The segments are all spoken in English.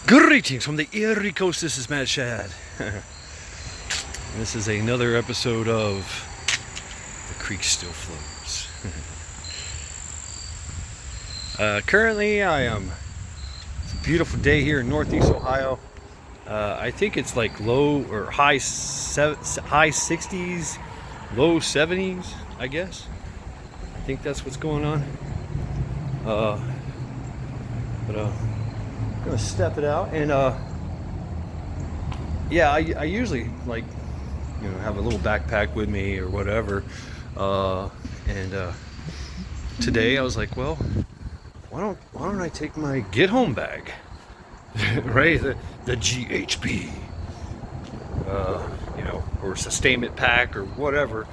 Greetings from the Erie Coast. This is Matt Shad. This is another episode of The Creek Still Flows. Currently, it's a beautiful day here in Northeast Ohio. I think it's like low or high 60s, low 70s, I guess. I think that's what's going on. I'm gonna step it out, and yeah, I usually have a little backpack with me or whatever, and today I was like, well, why don't I take my get home bag, right? The GHB, or sustainment pack or whatever,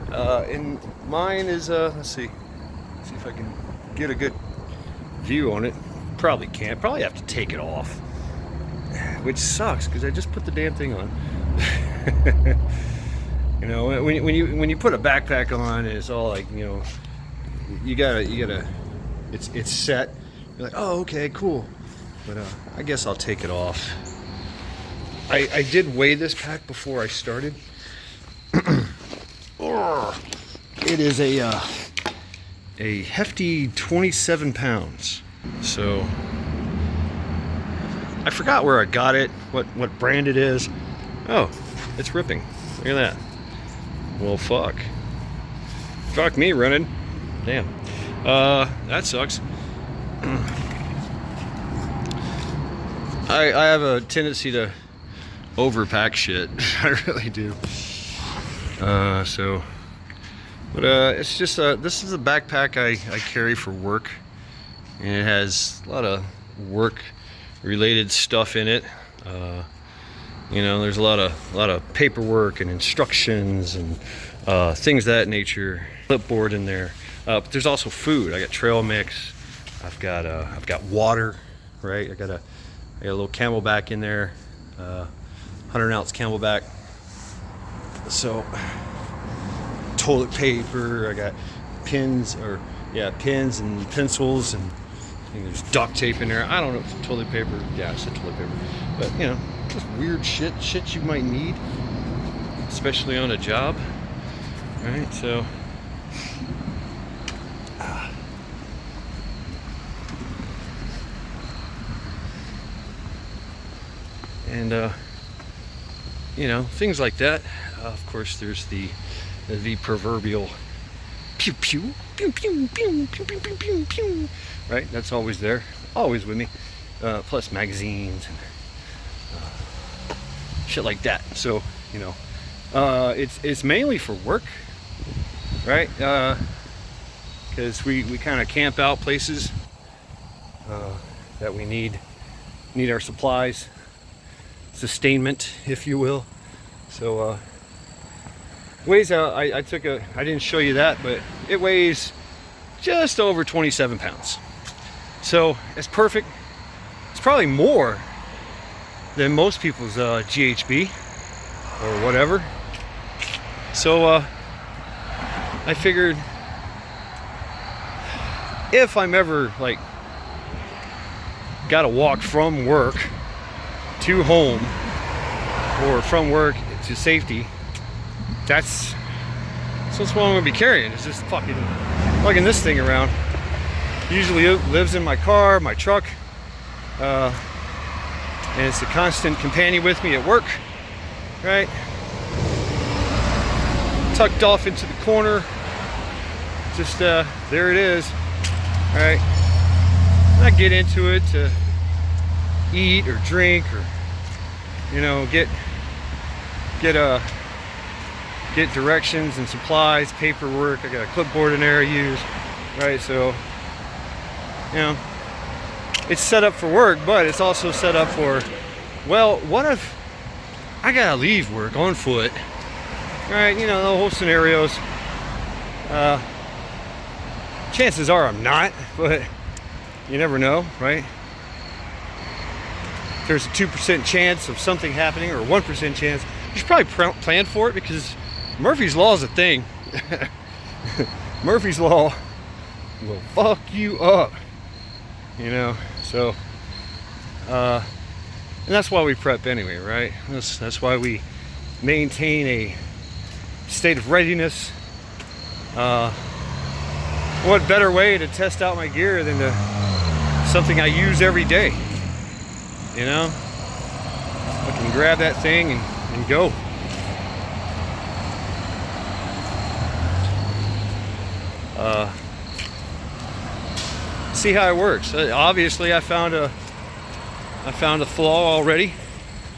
and mine is let's see if I can get a good view on it. Probably can't. Probably have to take it off, which sucks because I just put the damn thing on. When you put a backpack on, it's all like, you gotta. It's set. You're like, oh, okay, cool. But I guess I'll take it off. I did weigh this pack before I started. It is a hefty 27 pounds. So I forgot where I got it, what brand it is. Oh, it's ripping. Look at that. Well, fuck me running. Damn. That sucks. I have a tendency to overpack shit. I really do. It's just this is a backpack I carry for work. And it has a lot of work-related stuff in it. There's a lot of paperwork and instructions and things of that nature. Clipboard in there. But there's also food. I got trail mix. I've got water. Right. I got a little Camelback in there. 100-ounce Camelback. So toilet paper. I got pins and pencils, and I think there's duct tape in there. I don't know if it's toilet paper. Yeah, I said toilet paper. But, just weird shit you might need, especially on a job. Right, so. And, things like that. Of course, there's the proverbial pew pew pew pew pew pew pew pew pew pew. Right, that's always there, always with me. Plus magazines and shit like that. So it's mainly for work, right? Because we kind of camp out places that we need our supplies, sustainment, if you will. So weighs out. I didn't show you that, but it weighs just over 27 pounds. So it's perfect. It's probably more than most people's GHB or whatever. So I figured if I'm ever gotta walk from work to home or from work to safety, that's what I'm gonna be carrying. It's just fucking lugging this thing around. Usually it lives in my car, my truck, and it's a constant companion with me at work, right? Tucked off into the corner, just there it is, right? And I get into it to eat or drink or get directions and supplies, paperwork. I got a clipboard in there I use, right? So it's set up for work, but it's also set up for, well, what if I gotta leave work on foot, right? The whole scenarios. Chances are I'm not, but you never know, right? There's a 2% chance of something happening, or 1% chance. You should probably plan for it, because Murphy's Law is a thing. Murphy's Law will fuck you up. you know. So and that's why we prep anyway, right? That's why we maintain a state of readiness. What better way to test out my gear than something I use every day, you know? I can grab that thing and go. See how it works. Obviously I found a flaw already.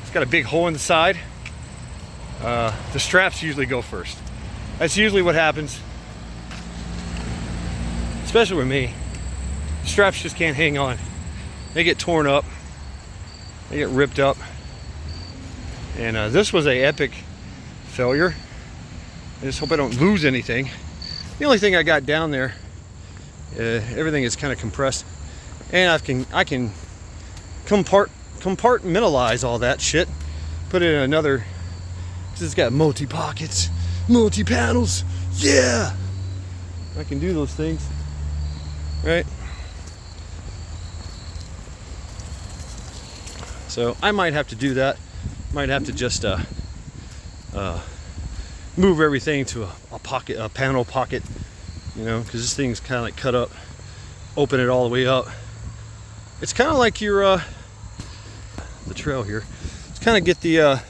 It's got a big hole in the side. The straps usually go first. That's usually what happens, especially with me. The straps just can't hang on. They get torn up. They get ripped up. And this was an epic failure. I just hope I don't lose anything. The only thing I got down there, everything is kind of compressed, and I can compartmentalize all that shit. Put it in another. It's got multi pockets, multi panels. Yeah, I can do those things, right? So I might have to do that. Might have to just move everything to a panel pocket, you know, because this thing's kind of like cut up. Open it all the way up. It's kind of like your the trail here. It's kind of get the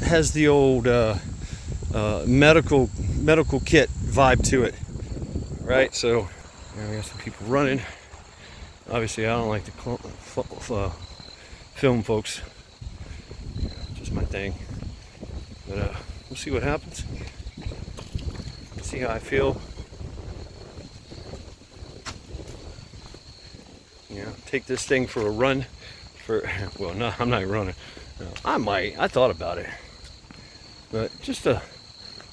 has the old medical kit vibe to it, right? So now we got some people running. Obviously, I don't like to film folks. Just my thing. But we'll see what happens. See how I feel. You know, take this thing for a run. Well, no, I'm not running. No, I might. I thought about it, but just a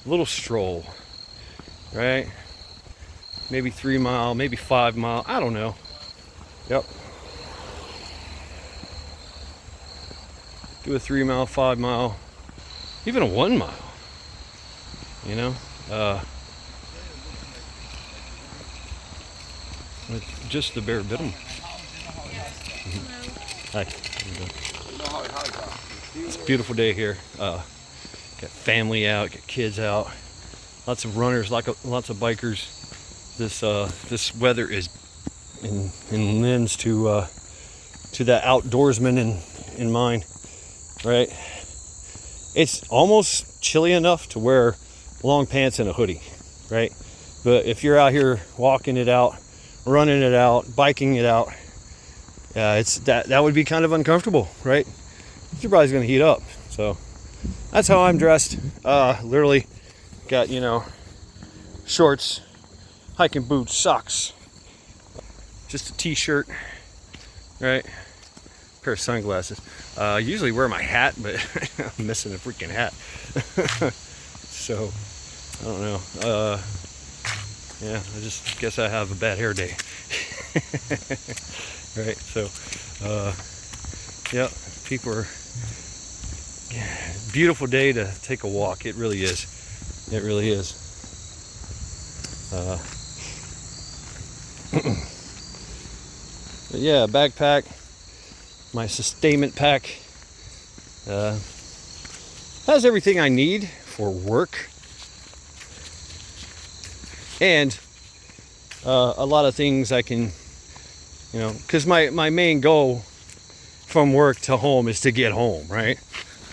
little stroll, right? Maybe 3 mile, maybe 5 mile. I don't know. Yep. Do a 3 mile, 5 mile, even a 1 mile. You know, with just the bare minimum. Hi. It's a beautiful day here. Got family out, got kids out, lots of runners, lots of bikers. This weather is lends to that outdoorsman in mind, right? It's almost chilly enough to wear long pants and a hoodie, right? But if you're out here walking it out, running it out, biking it out, it's that would be kind of uncomfortable, right? Your body's gonna heat up. So that's how I'm dressed. Literally got, you know, shorts, hiking boots, socks, just a t-shirt, right? Pair of sunglasses. I usually wear my hat, but I'm missing a freaking hat. So I don't know. Yeah, I just guess I have a bad hair day. Right, so yeah, people are, beautiful day to take a walk. It really is. It really is. But yeah, backpack, my sustainment pack, has everything I need for work, and a lot of things I can, you know, because my main goal from work to home is to get home, right?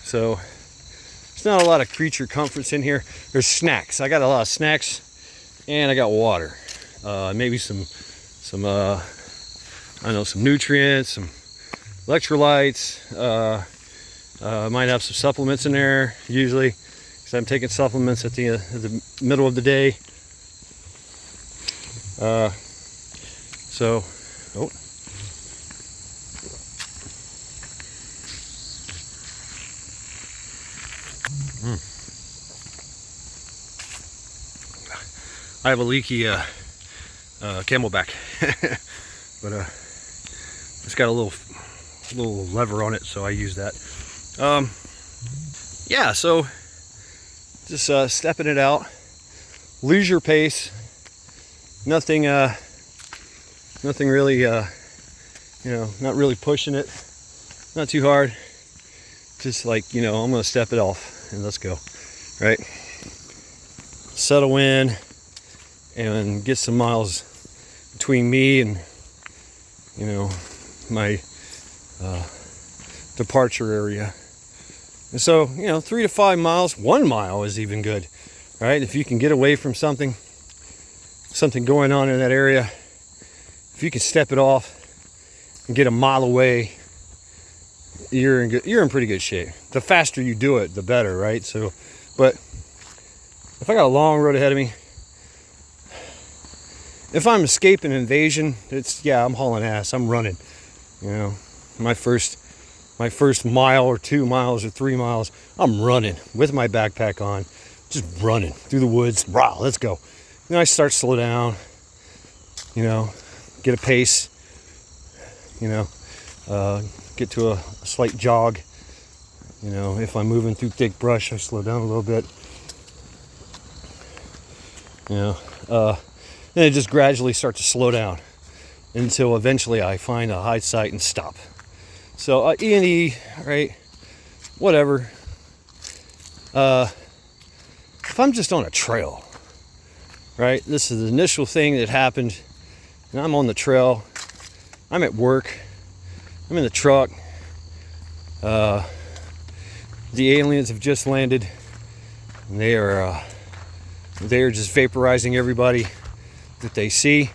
So there's not a lot of creature comforts in here. There's snacks. I got a lot of snacks, and I got water. Maybe some I don't know, some nutrients, some electrolytes. Might have some supplements in there usually, because I'm taking supplements at the middle of the day. So, oh. I have a leaky Camelback, but it's got a little lever on it, so I use that. Yeah, so just stepping it out, leisure pace, nothing Nothing really, not really pushing it. Not too hard. Just like, I'm gonna step it off and let's go, right? Settle in and get some miles between me and, my departure area. And so, 3 to 5 miles, 1 mile is even good, right? If you can get away from something going on in that area, if you can step it off and get a mile away, you're in pretty good shape. The faster you do it, the better, right? So, but if I got a long road ahead of me, if I'm escaping invasion, I'm hauling ass. I'm running. My first mile or 2 miles or 3 miles, I'm running with my backpack on, just running through the woods. Rah, let's go. Then I start to slow down, get a pace, get to a slight jog. If I'm moving through thick brush, I slow down a little bit. Then it just gradually starts to slow down until eventually I find a high sight and stop. So E&E, right? Whatever. If I'm just on a trail, right? This is the initial thing that happened, and I'm on the trail. I'm at work. I'm in the truck. The aliens have just landed, and they are just vaporizing everybody that they see.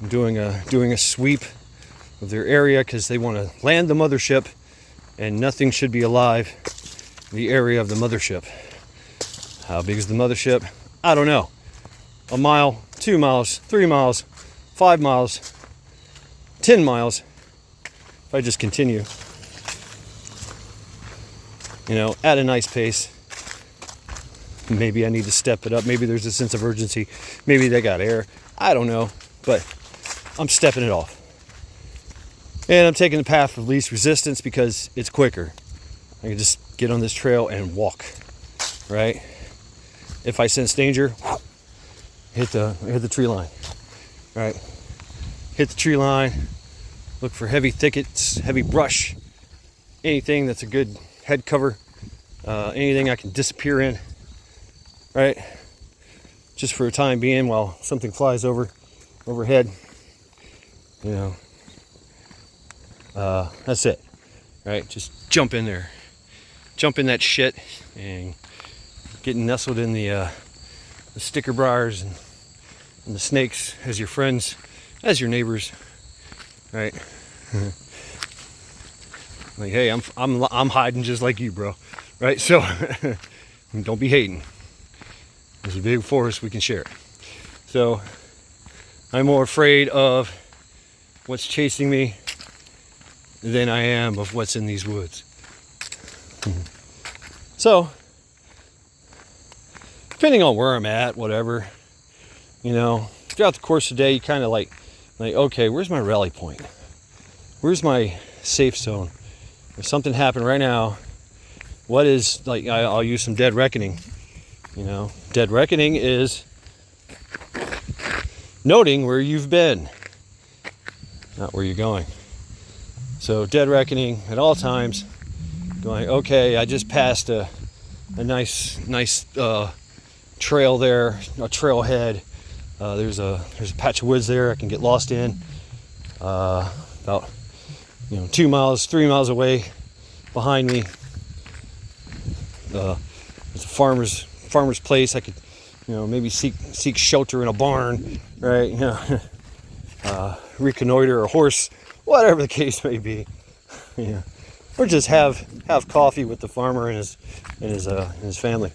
I'm doing a sweep of their area because they want to land the mothership, and nothing should be alive in the area of the mothership. How big is the mothership? I don't know. 1 mile, 2 miles, 3 miles, 5 miles, 10 miles. If I just continue, at a nice pace. Maybe I need to step it up. Maybe there's a sense of urgency. Maybe they got air. I don't know, but I'm stepping it off. And I'm taking the path of least resistance because it's quicker. I can just get on this trail and walk, right? If I sense danger, hit the tree line, right? Hit the tree line, look for heavy thickets, heavy brush, anything that's a good head cover, anything I can disappear in, right? Just for a time being while something flies overhead, that's it, right? Just jump in there, jump in that shit, and get nestled in the sticker briars and the snakes as your friends, as your neighbors, right? Like, hey, I'm hiding just like you, bro, right? So don't be hating. There's a big forest, we can share it. So I'm more afraid of what's chasing me than I am of what's in these woods. So depending on where I'm at, whatever, throughout the course of the day, you kind of like, okay, where's my rally point? Where's my safe zone? If something happened right now, what is, I'll use some dead reckoning. Dead reckoning is noting where you've been, not where you're going. So dead reckoning at all times, going, okay, I just passed a nice trail there, a trailhead. There's a patch of woods there I can get lost in. About 2 miles, 3 miles away behind me, there's a farmer's place. I could maybe seek shelter in a barn, right? Reconnoiter a horse, whatever the case may be. Or just have coffee with the farmer and his family,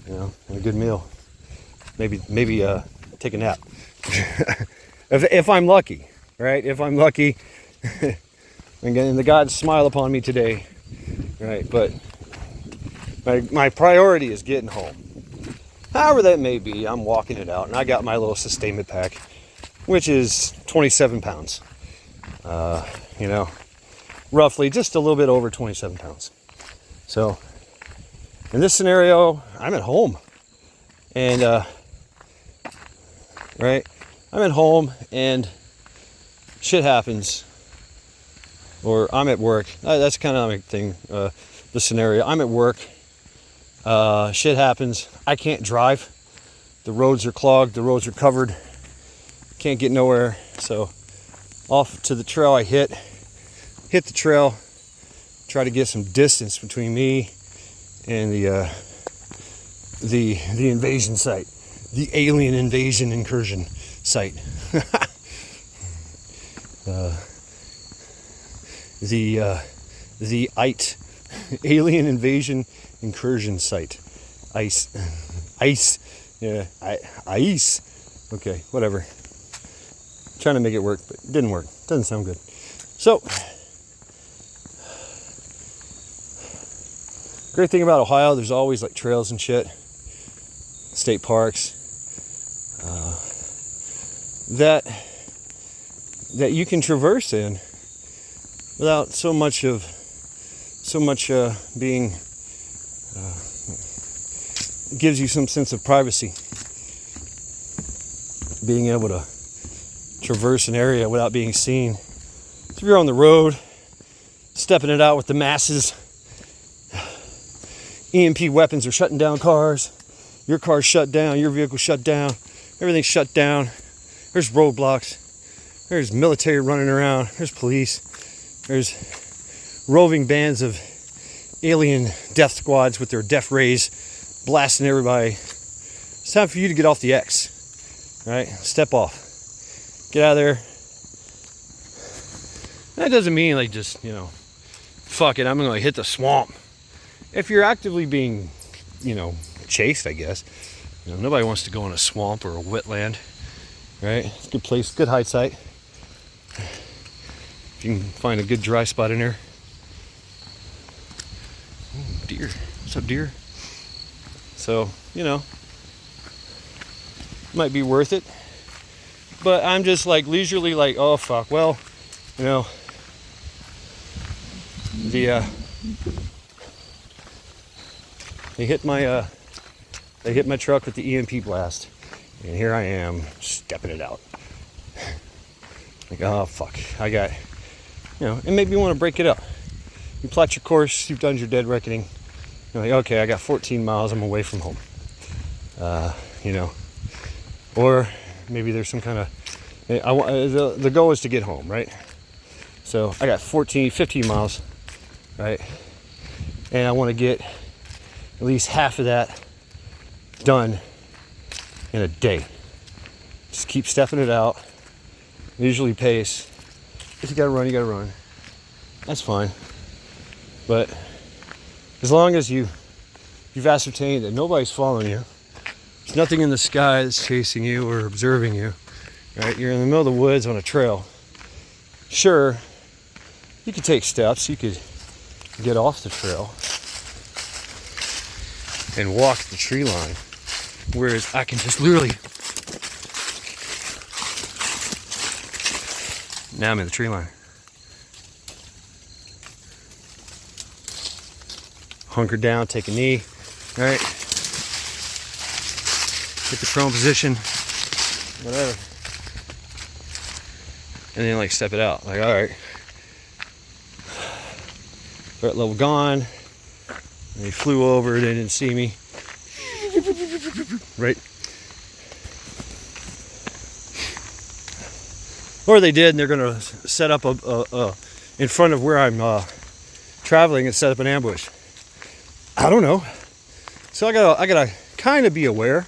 and a good meal. Maybe take a nap. if I'm lucky, right? If I'm lucky, and the gods smile upon me today, right? But my priority is getting home. However that may be, I'm walking it out, and I got my little sustainment pack, which is 27 pounds. Roughly just a little bit over 27 pounds. So in this scenario, I'm at home, and right, I'm at home, and shit happens, or I'm at work. That's kind of my thing, the scenario. I'm at work, shit happens. I can't drive. The roads are clogged, the roads are covered. Can't get nowhere. So off to the trail I hit the trail, try to get some distance between me and the invasion site, the alien invasion incursion site. The alien invasion incursion site. ICE. Yeah, ICE. Okay, whatever. Trying to make it work, but it didn't work. Doesn't sound good. So, great thing about Ohio, there's always like trails and shit, state parks, that you can traverse in without so much being gives you some sense of privacy. Being able to traverse an area without being seen. So if you're on the road, stepping it out with the masses, EMP weapons are shutting down cars. Your car's shut down, your vehicle's shut down, everything's shut down. There's roadblocks, there's military running around, there's police, there's roving bands of alien death squads with their death rays blasting everybody. It's time for you to get off the X, right? Step off. Get out of there. That doesn't mean like just, fuck it, I'm gonna hit the swamp. If you're actively being, chased, I guess. Nobody wants to go in a swamp or a wetland, right? It's a good place, good hide site. If you can find a good dry spot in there. Ooh, deer. What's up, deer? So, might be worth it. But I'm just like leisurely like, oh fuck, well, they hit my truck with the EMP blast, and here I am stepping it out. Like, oh fuck, I got, it made me want to break it up. You plot your course, you've done your dead reckoning. You're like, okay, I got 14 miles, I'm away from home. Or maybe there's some kind of, the goal is to get home, right? So I got 15 miles, right? And I want to get at least half of that done in a day. Just keep stepping it out. Usually pace. If you gotta run, you gotta run. That's fine. But as long as you've ascertained that nobody's following you, there's nothing in the sky that's chasing you or observing you, right? You're in the middle of the woods on a trail. Sure, you could take steps. You could get off the trail and walk the tree line. Whereas I can just literally, now I'm in the tree line. Hunker down, take a knee, right? Get the prone position, whatever. And then like step it out. Like, all right. Threat level gone. And they flew over, they didn't see me. Right? Or they did, and they're gonna set up in front of where I'm traveling and set up an ambush. I don't know. So I gotta kind of be aware.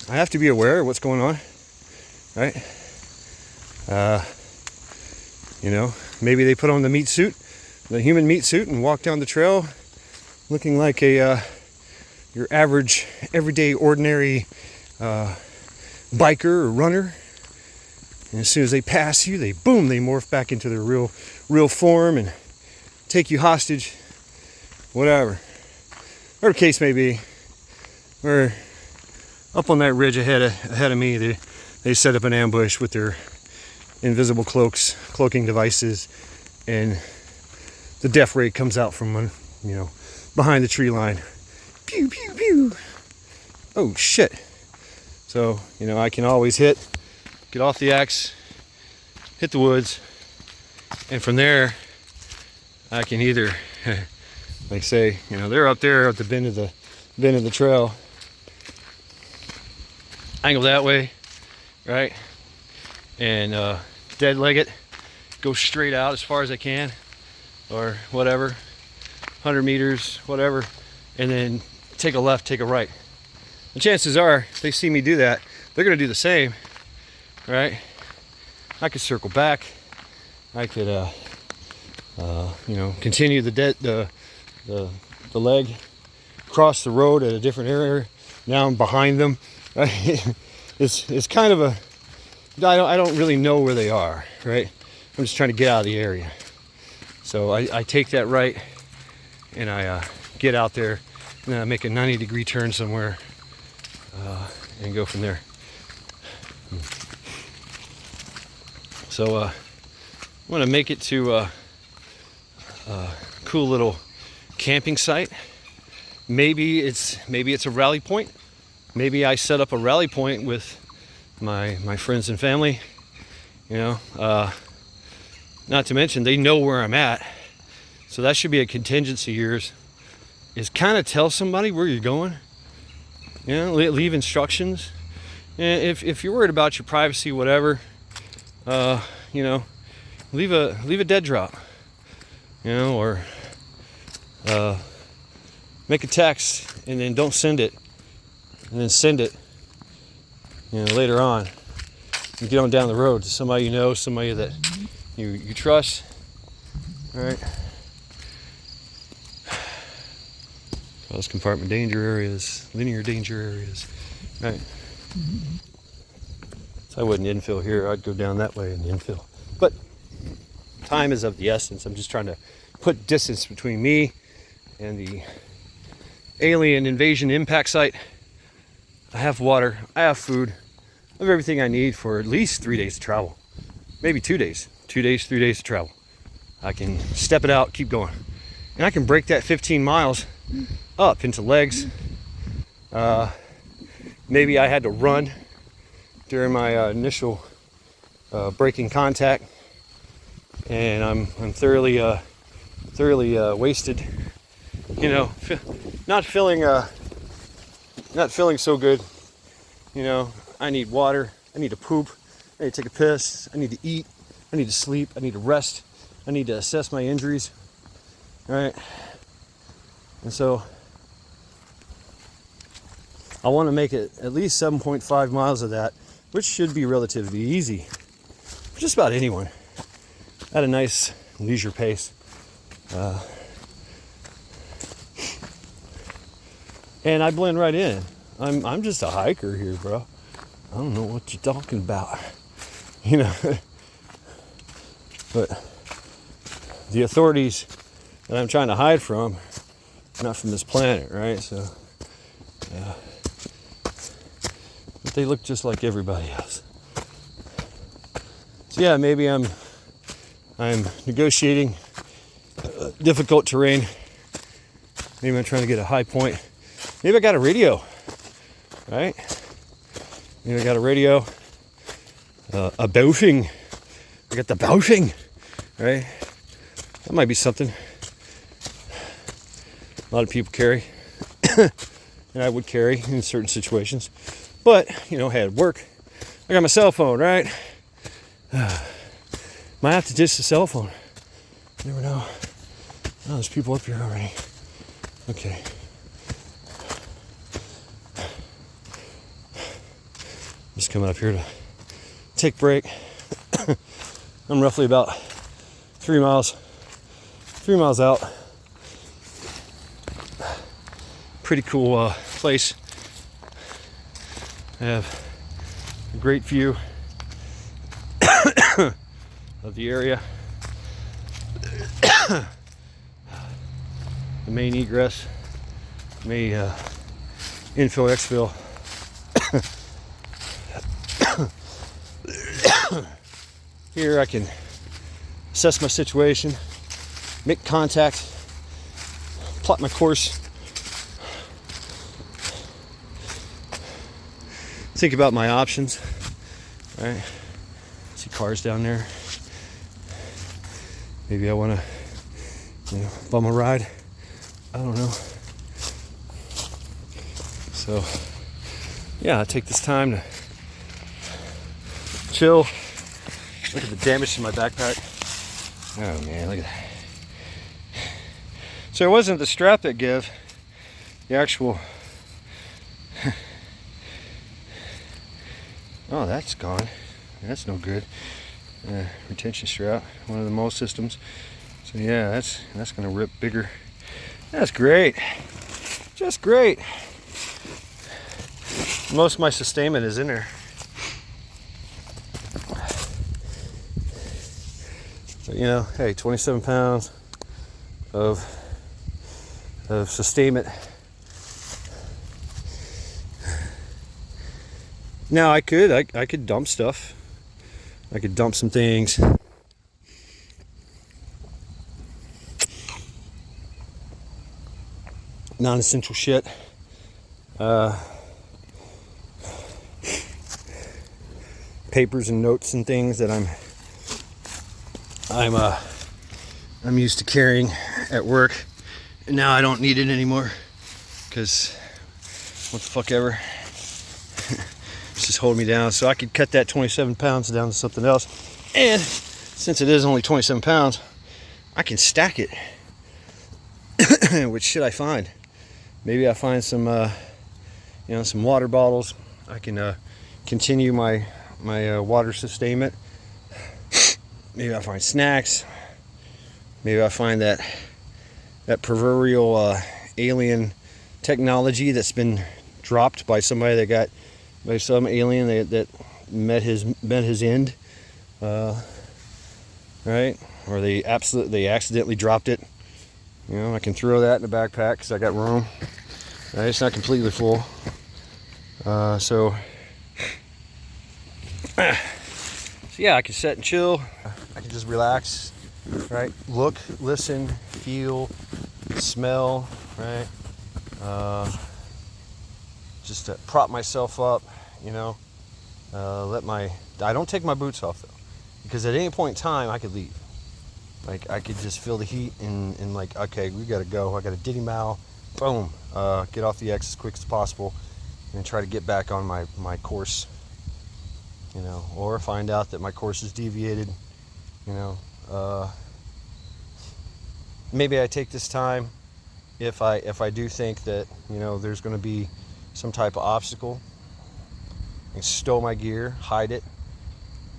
I have to be aware of what's going on, right? Maybe they put on the meat suit, the human meat suit, and walk down the trail looking like your average, everyday, ordinary biker or runner. And as soon as they pass you, they morph back into their real form and take you hostage, whatever. Whatever the case may be, or up on that ridge ahead of me, they set up an ambush with their invisible cloaking devices, and the death ray comes out from behind the tree line. Pew pew pew. Oh shit. So I can always get off the X, hit the woods, and from there I can either like say, you know, they're up there at the bend of the trail. Angle that way, right? And dead leg it, go straight out as far as I can, or whatever, 100 meters, whatever, and then take a left, take a right. The chances are, if they see me do that, they're gonna do the same, right? I could circle back. I could, you know, continue the leg, cross the road at a different area. Now I'm behind them. Right? It's kind of a, I don't really know where they are, right? I'm just trying to get out of the area. So I take that right, and I get out there, and then I make a 90-degree turn somewhere, and go from there. So I'm gonna make it to a cool little camping site. Maybe it's a rally point. Maybe I set up a rally point with my friends and family. You know, not to mention they know where I'm at, so that should be a contingency here. Is kind of tell somebody where you're going. You know, leave instructions. And if you're worried about your privacy, whatever, you know, leave a dead drop. You know, or make a text and then don't send it, and then send it, you know, later on. You get on down the road to somebody you know, somebody that you trust. All right. Cause compartment danger areas, linear danger areas, right? So I wouldn't infill here. I'd go down that way and infill. But time is of the essence. I'm just trying to put distance between me and the alien invasion impact site. I have water, I have food, I have everything I need for at least 3 days of travel. Maybe 2 days. 2 days, 3 days of travel. I can step it out, keep going. And I can break that 15 miles up into legs. Maybe I had to run during my initial breaking contact, and I'm thoroughly wasted. You know, not feeling so good. You know, I need water. I need to poop. I need to take a piss. I need to eat. I need to sleep. I need to rest. I need to assess my injuries. All right. And so I want to make it at least 7.5 miles of that, which should be relatively easy for just about anyone at a nice leisure pace. And I blend right in. I'm just a hiker here, bro. I don't know what you're talking about. You know. But the authorities that I'm trying to hide from are not from this planet, right? So but they look just like everybody else. So yeah, maybe I'm negotiating difficult terrain. Maybe I'm trying to get a high point. Maybe I got a radio, right? Maybe I got a radio, a Baofeng. I got the Baofeng, right? That might be something a lot of people carry, and I would carry in certain situations. But, you know, hey, at work, I got my cell phone, right? Might have to ditch the cell phone. You never know. Oh, there's people up here already. Okay. Just coming up here to take a break. I'm roughly about 3 miles out. Pretty cool place. I have a great view of the area. The main egress, may infill, exfil. Here I can assess my situation, make contact, plot my course, think about my options, right? See cars down there. Maybe I want to, bum a ride. I don't know. So, yeah, I take this time to chill. Look at the damage to my backpack. Oh man, look at that. So it wasn't the strap that gave, the actual. Oh, that's gone. That's no good. Retention strap, one of the MOS systems. So yeah, that's gonna rip bigger. That's great. Just great. Most of my sustainment is in there. But hey, 27 pounds of sustainment. Now I could dump stuff. I could dump some things. Non-essential shit. Papers and notes and things that I'm used to carrying at work, and now I don't need it anymore because what the fuck ever. It's just holding me down. So I could cut that 27 pounds down to something else, and since it is only 27 pounds, I can stack it. Which should I find? Maybe I find some some water bottles. I can continue my water sustainment. Maybe I find snacks. Maybe I find that proverbial alien technology that's been dropped by somebody that got by some alien that met his end, right? Or they accidentally dropped it. I can throw that in the backpack because I got room. Right? It's not completely full. So yeah, I can sit and chill. I can just relax, right? Look, listen, feel, smell, right? Just to prop myself up, I don't take my boots off though, because at any point in time I could leave. Like I could just feel the heat and like, okay, we gotta go. I got a Diddy Mile, boom, get off the X as quick as possible and try to get back on my course, or find out that my course is deviated, maybe I take this time if I do think that, there's gonna be some type of obstacle, and stow my gear, hide it,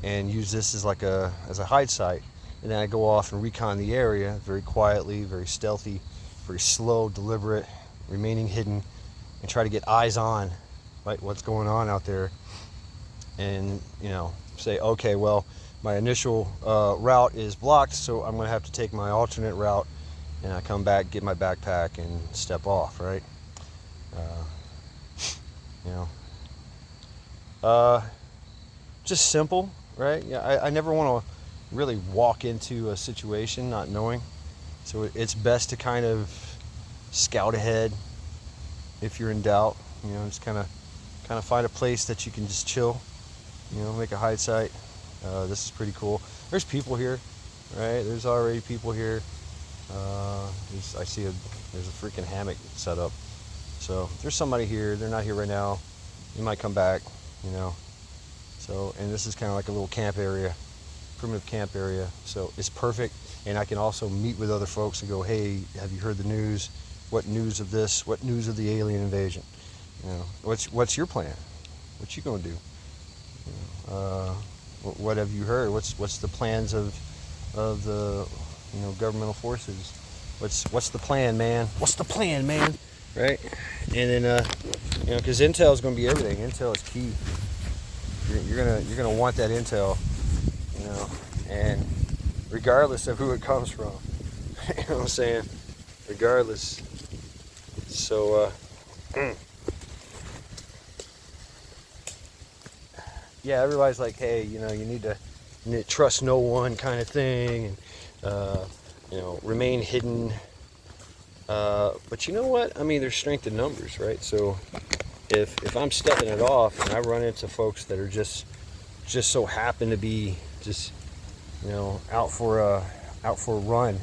and use this as a hide site. And then I go off and recon the area very quietly, very stealthy, very slow, deliberate, remaining hidden, and try to get eyes on, like what's going on out there. And say, okay, well, my initial route is blocked, so I'm gonna have to take my alternate route, and I come back, get my backpack, and step off, right? Just simple, right? Yeah, I never want to really walk into a situation not knowing, so it's best to kind of scout ahead if you're in doubt. Just kind of find a place that you can just chill, make a hide site. This is pretty cool. There's people here, right? There's already people here. I see there's a freaking hammock set up, so there's somebody here. They're not here right now. They might come back, so, and this is kind of like a little camp area, primitive camp area, so it's perfect. And I can also meet with other folks and go, hey, have you heard the news? What news of this? What news of the alien invasion? What's your plan? What you gonna do? What have you heard? What's the plans of the governmental forces? What's the plan, man? What's the plan, man? Right? And then because intel is going to be everything. Intel is key. You're gonna want that intel, and regardless of who it comes from, you know what I'm saying? Regardless. So yeah, everybody's like, hey, you need to trust no one kind of thing, and remain hidden. But you know what? I mean, there's strength in numbers, right? So if I'm stepping it off and I run into folks that are just so happen to be just, you know, out for a run,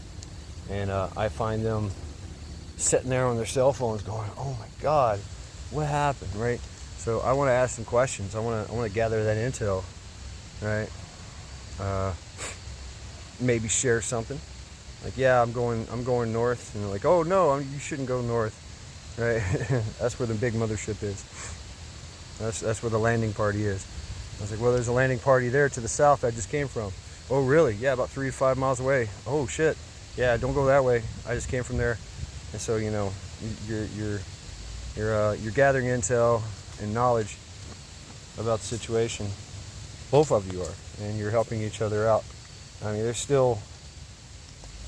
and I find them sitting there on their cell phones going, "Oh my God, what happened?" Right? So I want to ask some questions. I want to gather that intel, right? Maybe share something. Like, yeah, I'm going north, and they're like, "Oh no, you shouldn't go north." Right? That's where the big mothership is. That's where the landing party is. I was like, well, there's a landing party there to the south I just came from. Oh, really? Yeah, about 3 to 5 miles away. Oh shit. Yeah, don't go that way. I just came from there. And so, you know, you're gathering intel and knowledge about the situation. Both of you are, and you're helping each other out. I mean, there's still,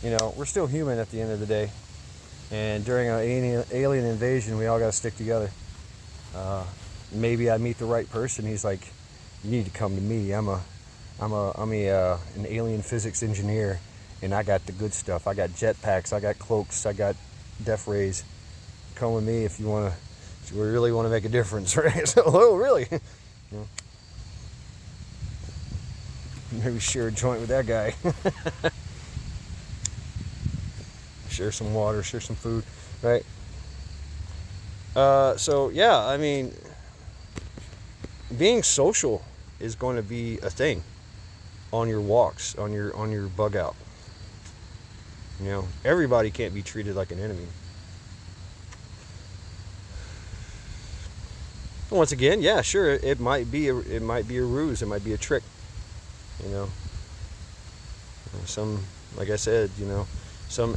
you know, we're still human at the end of the day. And during an alien invasion, we all got to stick together. Maybe I meet the right person. He's like, "You need to come to me. I'm an alien physics engineer, and I got the good stuff. I got jetpacks. I got cloaks. I got death rays. Come with me if you really want to make a difference." Right? So, oh, really? You know, maybe share a joint with that guy. Share some water. Share some food. Right? So yeah, I mean, being social is going to be a thing on your walks, on your bug out. You know, everybody can't be treated like an enemy. Once again, yeah, sure, it might be a ruse, it might be a trick. You know, some, like I said, you know, some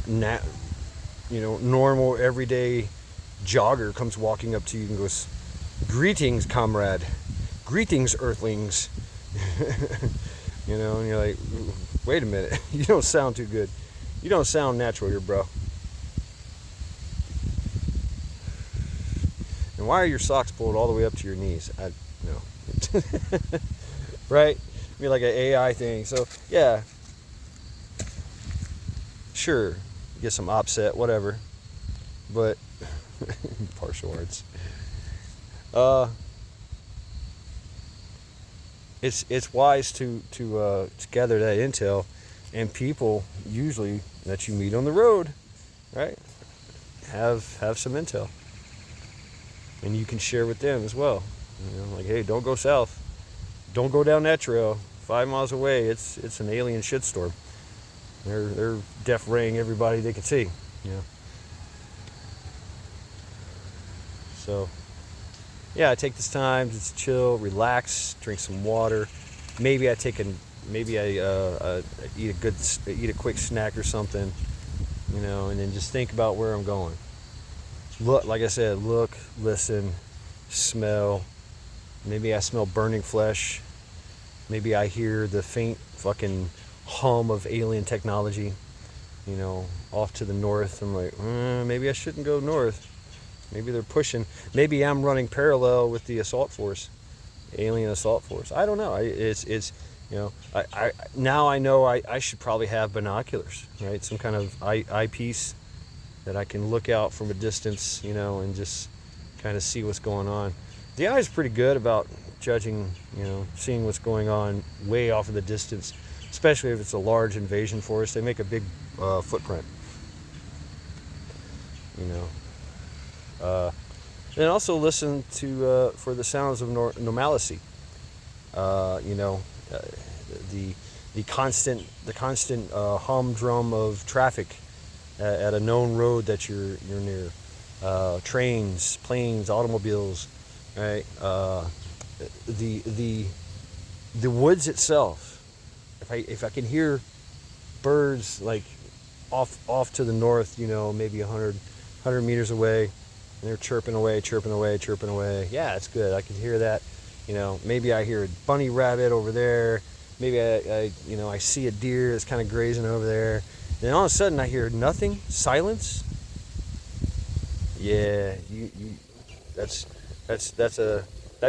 normal everyday jogger comes walking up to you and goes, "Greetings, comrade. Greetings, earthlings." You know, and you're like, "Wait a minute, you don't sound too good. You don't sound natural here, bro. And why are your socks pulled all the way up to your knees?" I know. Right? I mean, like an AI thing. So yeah, sure, get some offset, whatever, but partial arts. It's wise to gather that intel, and people usually that you meet on the road, right, have some intel, and you can share with them as well. You know, like, hey, don't go south, don't go down that trail. 5 miles away, it's an alien shitstorm. They're death raying everybody they can see. You know. So yeah, I take this time to chill, relax, drink some water. Maybe I eat a quick snack or something, you know, and then just think about where I'm going. Look, like I said, look, listen, smell. Maybe I smell burning flesh. Maybe I hear the faint fucking hum of alien technology, you know, off to the north. I'm like, maybe I shouldn't go north. Maybe they're pushing. Maybe I'm running parallel with the assault force, alien assault force. I don't know. It's you know, I now I know I should probably have binoculars, right? Some kind of eyepiece that I can look out from a distance, you know, and just kind of see what's going on. The eye is pretty good about judging, you know, seeing what's going on way off in the distance, especially if it's a large invasion force. They make a big footprint, you know. And also listen to for the sounds of normalcy. You know, the constant humdrum of traffic at a known road that you're near. Trains, planes, automobiles, right? The woods itself. If I can hear birds like off to the north, you know, maybe 100 meters away, and they're chirping away. Yeah, it's good. I can hear that. You know, maybe I hear a bunny rabbit over there. Maybe I see a deer that's kind of grazing over there. Then all of a sudden I hear nothing, silence. Yeah, that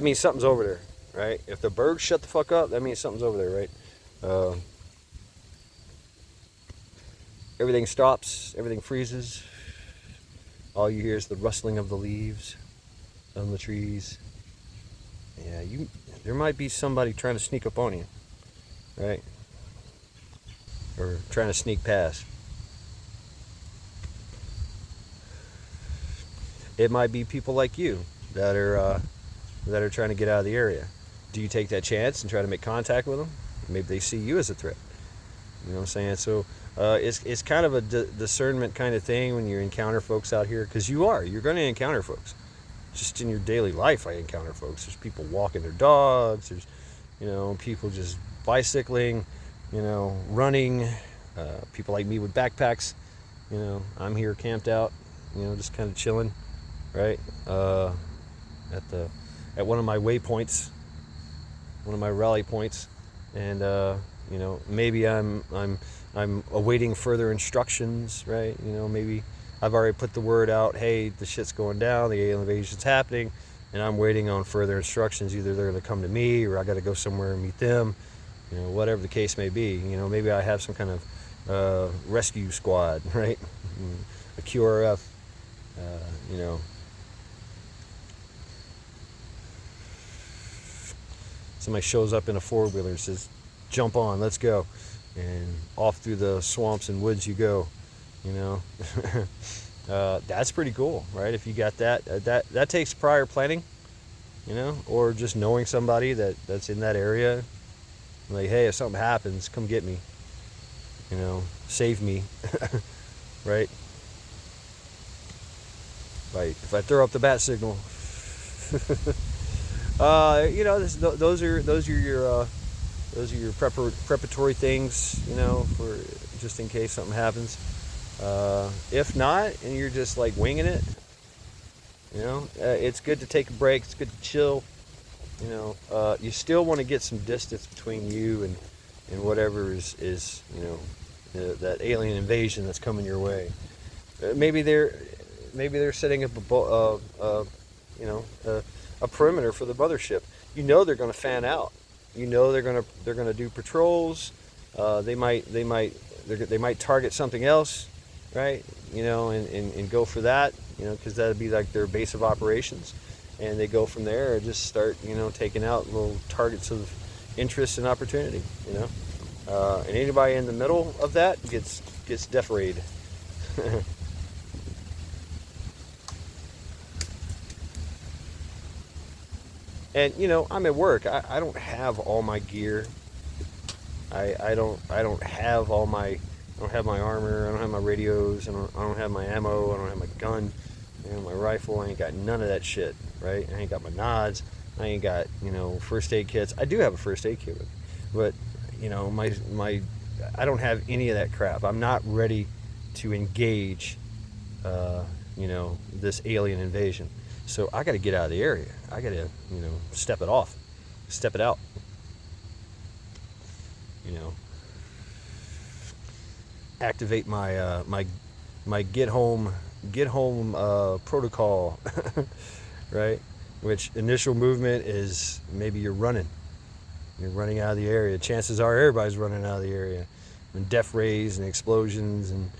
means something's over there, right? If the birds shut the fuck up, that means something's over there, right? Everything stops, everything freezes. All you hear is the rustling of the leaves on the trees. Yeah, there might be somebody trying to sneak up on you, right? or trying to sneak past. It might be people like you that are trying to get out of the area. Do you take that chance and try to make contact with them? Maybe they see you as a threat. You know what I'm saying? So it's kind of a discernment kind of thing when you encounter folks out here, because you're going to encounter folks. Just in your daily life, I encounter folks. There's people walking their dogs. There's, people just bicycling, running. People like me with backpacks. I'm here camped out, just kind of chilling, right? At one of my waypoints, one of my rally points, and maybe I'm awaiting further instructions, right? Maybe I've already put the word out, hey, the shit's going down, the alien invasion's happening, and I'm waiting on further instructions. Either they're going to come to me, or I got to go somewhere and meet them, whatever the case may be. Maybe I have some kind of rescue squad, right? A QRF, somebody shows up in a four-wheeler and says, jump on, let's go. And off through the swamps and woods you go, that's pretty cool, right? If you got that takes prior planning, or just knowing somebody that's in that area. Like, hey, if something happens, come get me, save me, right? If I throw up the bat signal, those are your preparatory things, for just in case something happens. If not, and you're just like winging it, it's good to take a break. It's good to chill. You still want to get some distance between you and whatever is that alien invasion that's coming your way. Maybe they're setting up a perimeter for the mothership. They're going to fan out. They're going to do patrols. They might target something else, right? And go for that, because that'd be like their base of operations, and they go from there and just start, taking out little targets of interest and opportunity, and anybody in the middle of that gets defrayed. And I'm at work. I don't have all my gear. I don't have my armor. I don't have my radios. I don't have my ammo. I don't have my gun. My rifle. I ain't got none of that shit, right? I ain't got my nods. I ain't got first aid kits. I do have a first aid kit, but my I don't have any of that crap. I'm not ready to engage this alien invasion. So I got to get out of the area. I got to, step it out. Activate my my get home protocol, right? Which initial movement is maybe you're running out of the area. Chances are everybody's running out of the area. When death rays and explosions and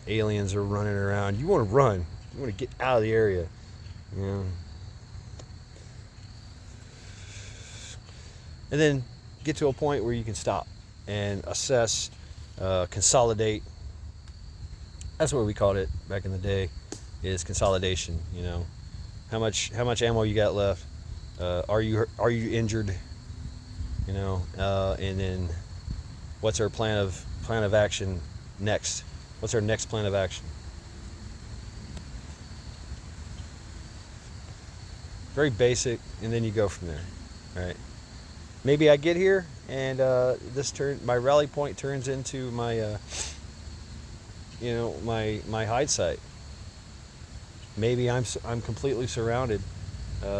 aliens are running around, you want to run. You want to get out of the area. And then get to a point where you can stop and assess, consolidate. That's what we called it back in the day, is consolidation. How much ammo you got left? Are you injured? And then what's our plan of action next? What's our next plan of action? Very basic, and then you go from there, right? Maybe I get here and my rally point turns into my my hide site. Maybe I'm completely surrounded.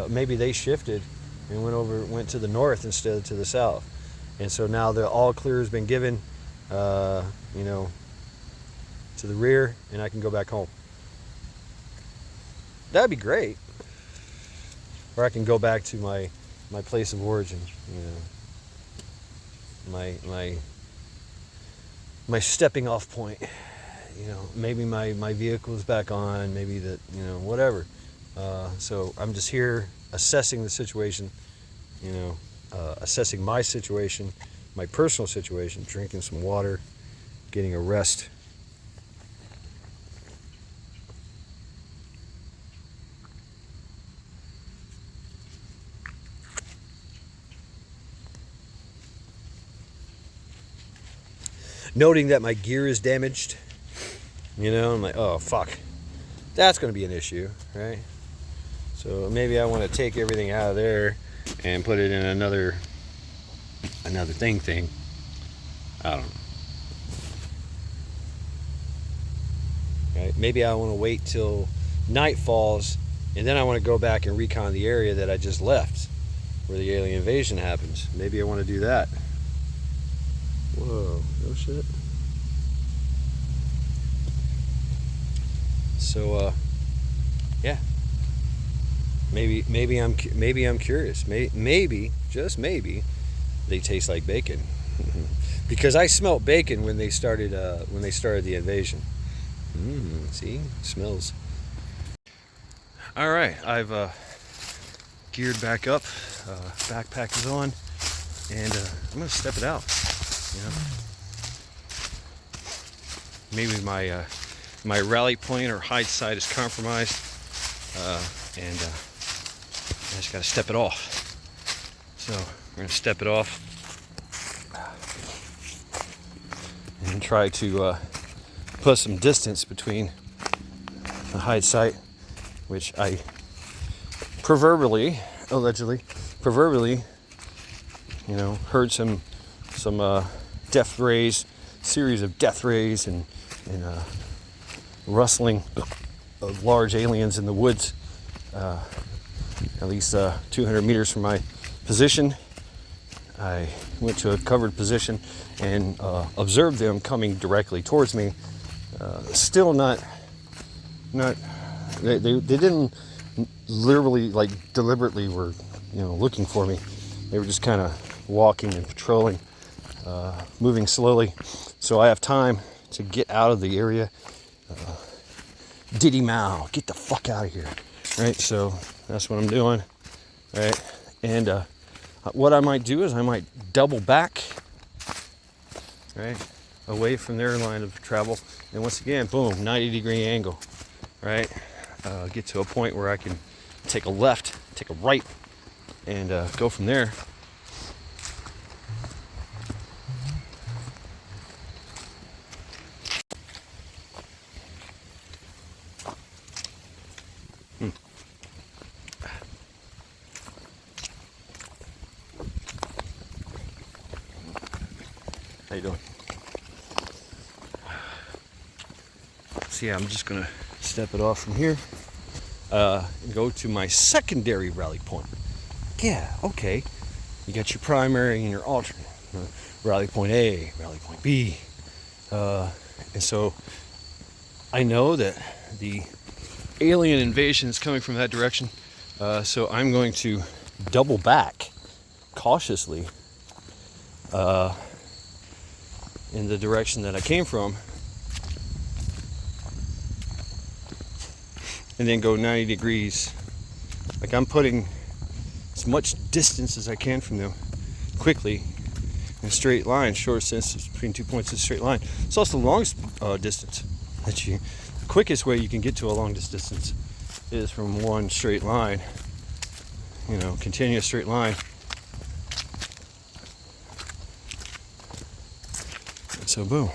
Maybe they shifted and went to the north instead of to the south, and so now the all clear has been given, to the rear, and I can go back home. That'd be great. Or I can go back to my place of origin, my stepping off point. Maybe my vehicle is back on, maybe that, whatever. So I'm just here assessing the situation, assessing my situation, my personal situation, drinking some water, getting a rest. Noting that my gear is damaged, you know, I'm like, oh fuck, that's going to be an issue, right? So maybe I want to take everything out of there and put it in another thing. I don't know. Right? Maybe I want to wait till night falls, and then I want to go back and recon the area that I just left, where the alien invasion happens. Maybe I want to do that. Whoa, no shit. So, yeah. Maybe I'm curious. Maybe, just maybe, they taste like bacon, because I smelt bacon when they started the invasion. See, smells. All right, I've geared back up. Backpack is on, and I'm gonna step it out. You know, maybe my rally point or hide site is compromised, and I just gotta step it off. So we're gonna step it off and try to put some distance between the hide site, which I allegedly, you know, heard some death rays, series of death rays, and rustling of large aliens in the woods, at least 200 meters from my position. I went to a covered position and observed them coming directly towards me. Still not. They didn't literally, like, deliberately were, you know, looking for me. They were just kind of walking and patrolling, moving slowly. So I have time to get out of the area. Diddy Mao, get the fuck out of here. Right, so that's what I'm doing. Right, and what I might do is I might double back, right, away from their line of travel, and once again, boom, 90-degree angle, right, get to a point where I can take a left, take a right, and go from there. How you doing? So yeah, I'm just gonna step it off from here and go to my secondary rally point. Yeah, okay. You got your primary and your alternate. Rally point A, rally point B. And so I know that the alien invasion is coming from that direction. So I'm going to double back cautiously in the direction that I came from, and then go 90 degrees. Like, I'm putting as much distance as I can from them quickly in a straight line, short distance between 2 points in a straight line. It's also the longest distance that the quickest way you can get to a long distance is from one straight line, you know, continuous straight line. So boom,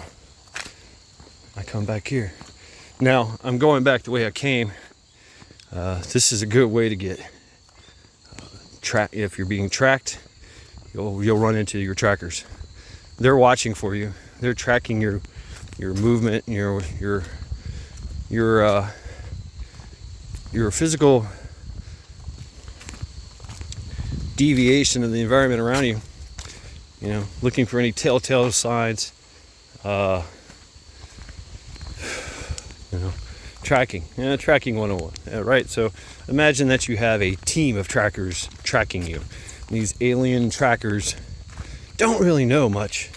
I come back here. Now I'm going back the way I came. This is a good way to get track. If you're being tracked, you'll run into your trackers. They're watching for you. They're tracking your movement, your physical deviation of the environment around you. You know, looking for any telltale signs. You know, tracking 101, right? So imagine that you have a team of trackers tracking you. These alien trackers don't really know much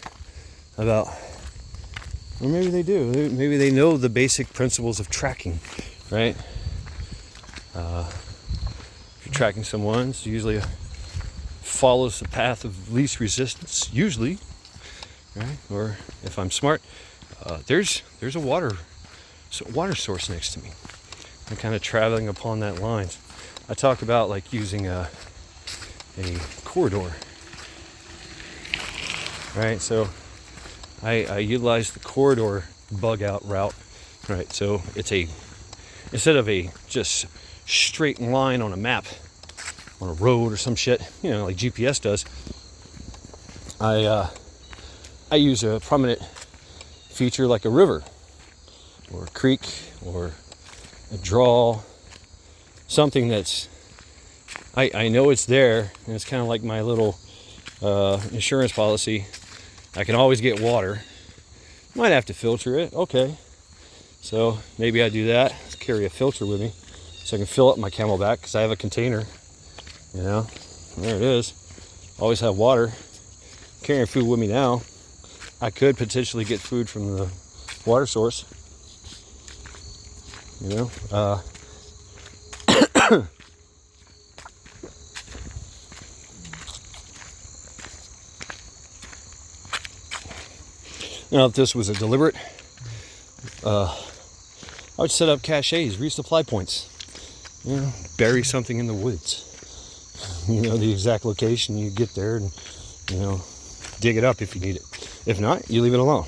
about, or maybe they do. Maybe they know the basic principles of tracking, right? If you're tracking someone, it's usually follows the path of least resistance, usually, right? Or if I'm smart, there's a water source next to me. I'm kind of traveling upon that line. I talked about like using a corridor, right? So I utilize the corridor bug out route, right? So it's instead of a just straight line on a map, on a road or some shit, like GPS does, I use a prominent feature like a river or a creek or a draw, something that's I know it's there, and it's kind of like my little insurance policy. I can always get water. Might have to filter it, okay. So maybe I do that, carry a filter with me so I can fill up my Camelback, because I have a container, there it is. Always have water. Carrying food with me now. I could potentially get food from the water source, Now, if this was a deliberate, I would set up caches, resupply points. Bury something in the woods. The exact location. You get there and, dig it up if you need it. If not, you leave it alone.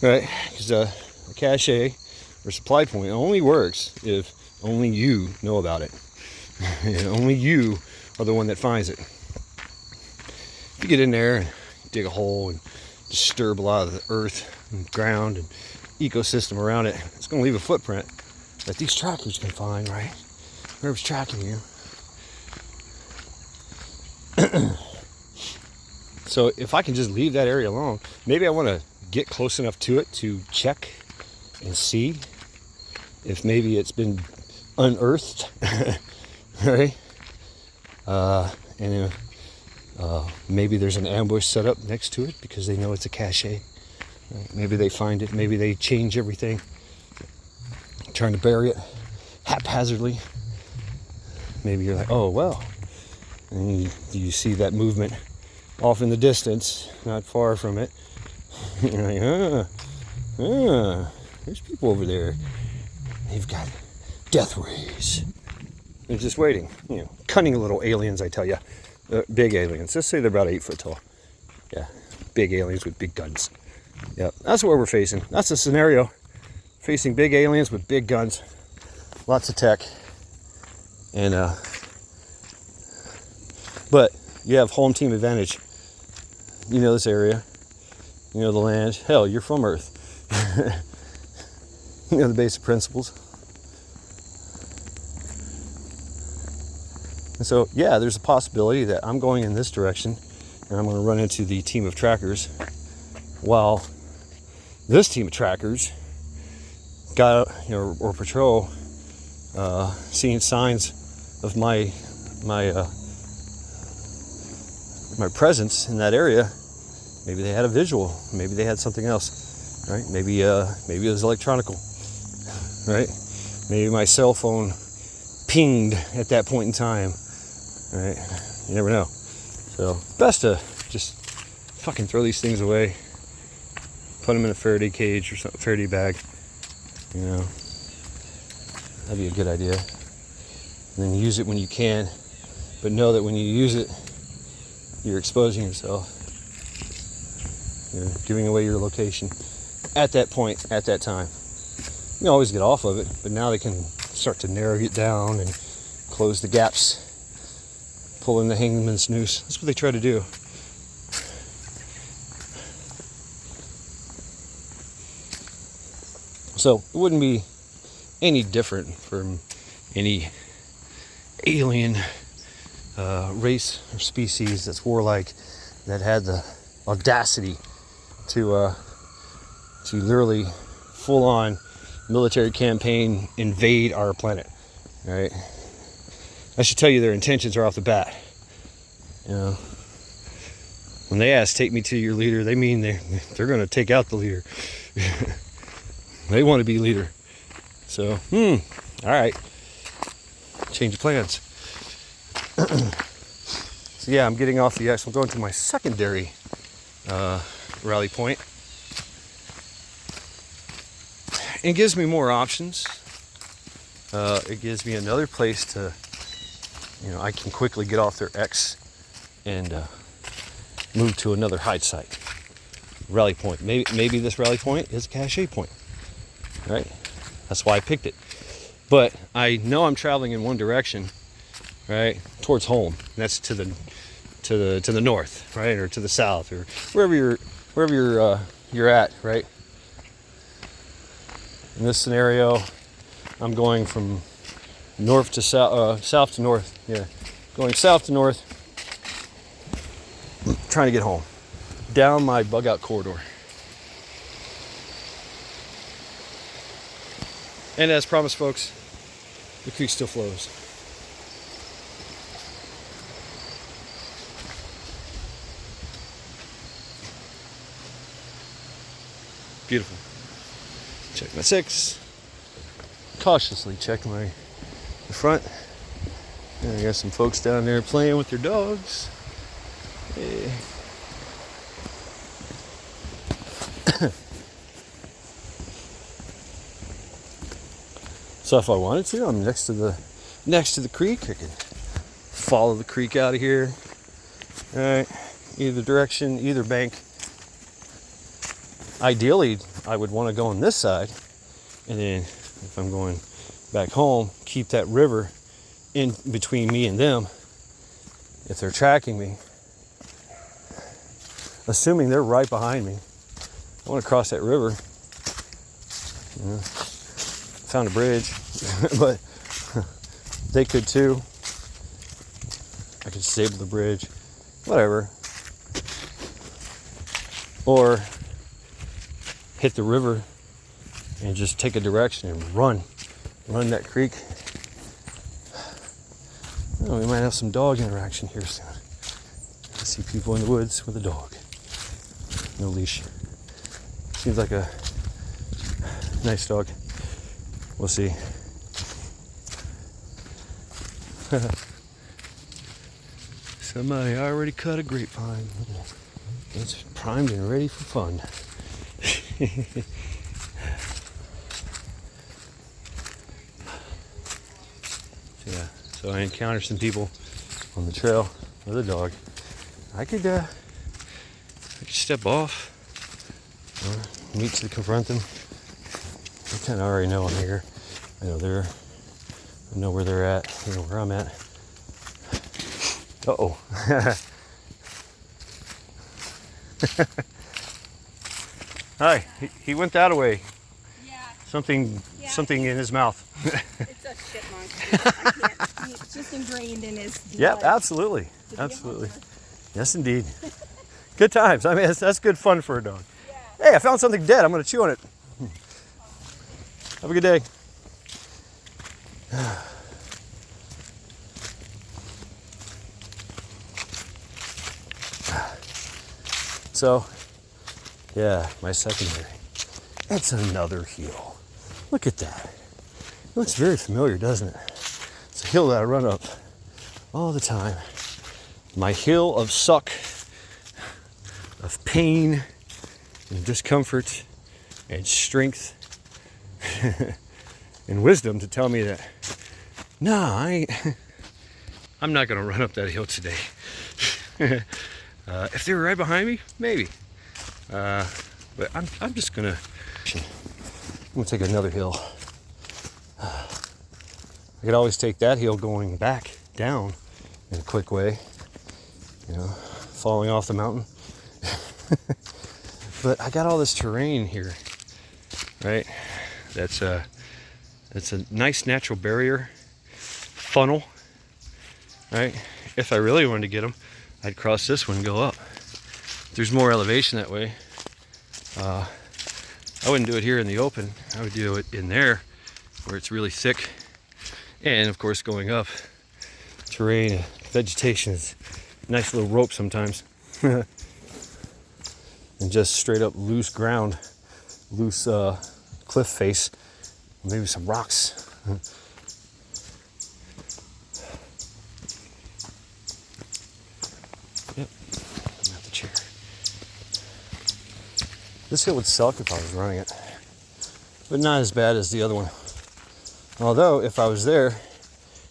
Right? Because a cache or supply point only works if only you know about it. And only you are the one that finds it. If you get in there and dig a hole and disturb a lot of the earth and ground and ecosystem around it, it's going to leave a footprint that these trackers can find, right? Whoever's tracking you. So if I can just leave that area alone, maybe I want to get close enough to it to check and see if maybe it's been unearthed, right? And maybe there's an ambush set up next to it because they know it's a cache. Right? Maybe they find it. Maybe they change everything, trying to bury it haphazardly. Maybe you're like, oh, well. And you see that movement off in the distance, not far from it. You're like, there's people over there. They've got death rays. They're just waiting. Cunning little aliens, I tell you. Big aliens. Let's say they're about 8 foot tall. Yeah, big aliens with big guns. Yep, that's what we're facing. That's the scenario. Facing big aliens with big guns. Lots of tech. And, but you have home team advantage. You know this area. You know the land. Hell, you're from Earth. You know the basic principles. And so, yeah, there's a possibility that I'm going in this direction and I'm going to run into the team of trackers, while this team of trackers got, or patrol, seeing signs of my presence in that area. Maybe they had a visual. Maybe they had something else, right? Maybe it was electronical, right? Maybe my cell phone pinged at that point in time, right? You never know. So best to just fucking throw these things away, put them in a Faraday cage or something, Faraday bag. That'd be a good idea. And then use it when you can, but know that when you use it, you're exposing yourself. You're giving away your location at that point, at that time. You can always get off of it, but now they can start to narrow it down and close the gaps, pull in the hangman's noose. That's what they try to do. So it wouldn't be any different from any alien race or species that's warlike, that had the audacity to literally full-on military campaign invade our planet, right? I should tell you their intentions are off the bat. When they ask, take me to your leader, they mean they're going to take out the leader. They want to be leader. So, all right. Change of plans. So yeah, I'm getting off the X. I'm going to my secondary Rally Point. It gives me more options. It gives me another place to, I can quickly get off their X and move to another hide site. Rally Point. Maybe this rally point is a cache point, right? That's why I picked it. But I know I'm traveling in one direction, right, towards home. And that's to the north, right, or to the south, or wherever you're at, right. In this scenario, I'm going from north to south, south to north. Yeah, going south to north, trying to get home down my bug out corridor. And as promised, folks, the creek still flows. Beautiful. Check my 6. Cautiously check the front. And I got some folks down there playing with their dogs. Hey. So if I wanted to, I'm next to the creek. I could follow the creek out of here. All right, either direction, either bank. Ideally, I would want to go on this side, and then if I'm going back home, keep that river in between me and them. If they're tracking me, assuming they're right behind me, I want to cross that river. Found a bridge, but they could too. I could disable the bridge, whatever. Or hit the river and just take a direction and run that creek. Oh, we might have some dog interaction here soon. I see people in the woods with a dog. No leash. Seems like a nice dog. We'll see. Somebody already cut a grapevine. It's primed and ready for fun. So I encountered some people on the trail with a dog. I could step off or meet to confront them. I kind of already know I'm here. I know where they're at. I know where I'm at. Uh-oh. Hi. He went that way. Yeah. Something in his mouth. It's a chipmunk. It's just ingrained in his blood. Yep, absolutely. Absolutely. Yes, indeed. Good times. I mean, that's good fun for a dog. Yeah. Hey, I found something dead. I'm going to chew on it. Have a good day. So, yeah, my secondary. That's another hill. Look at that. It looks very familiar, doesn't it? It's a hill that I run up all the time. My hill of suck, of pain, and discomfort, and strength, and wisdom to tell me that, I'm not going to run up that hill today. If they were right behind me, maybe. But I'm just going to take another hill. I could always take that hill going back down in a quick way, falling off the mountain. But I got all this terrain here, right? That's a nice natural barrier funnel, right? If I really wanted to get them, I'd cross this one and go up. There's more elevation that way. I wouldn't do it here in the open. I would do it in there where it's really thick. And of course, going up, terrain, vegetation is a nice little rope sometimes. And just straight up loose ground, loose cliff face, maybe some rocks. Yep, I'm at the chair. This hill would suck if I was running it, but not as bad as the other one. Although, if I was there,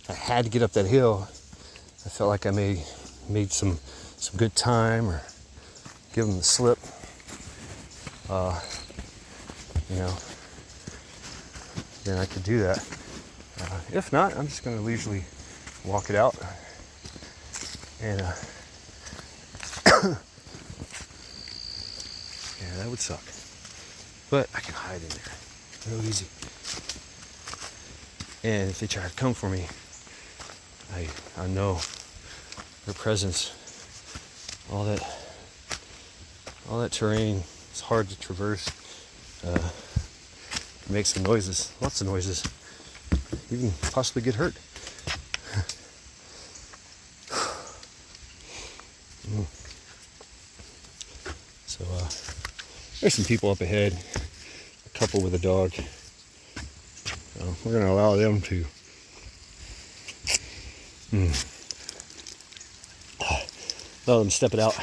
I had to get up that hill. I felt like I made some good time or give them the slip. You know, then I could do that. If not, I'm just going to leisurely walk it out. And yeah, that would suck. But I can hide in there real easy. And if they try to come for me, I know their presence. All that terrain is hard to traverse. Make some noises, lots of noises. Even possibly get hurt. So there's some people up ahead, a couple with a dog. So we're going to allow them to allow them to step it out.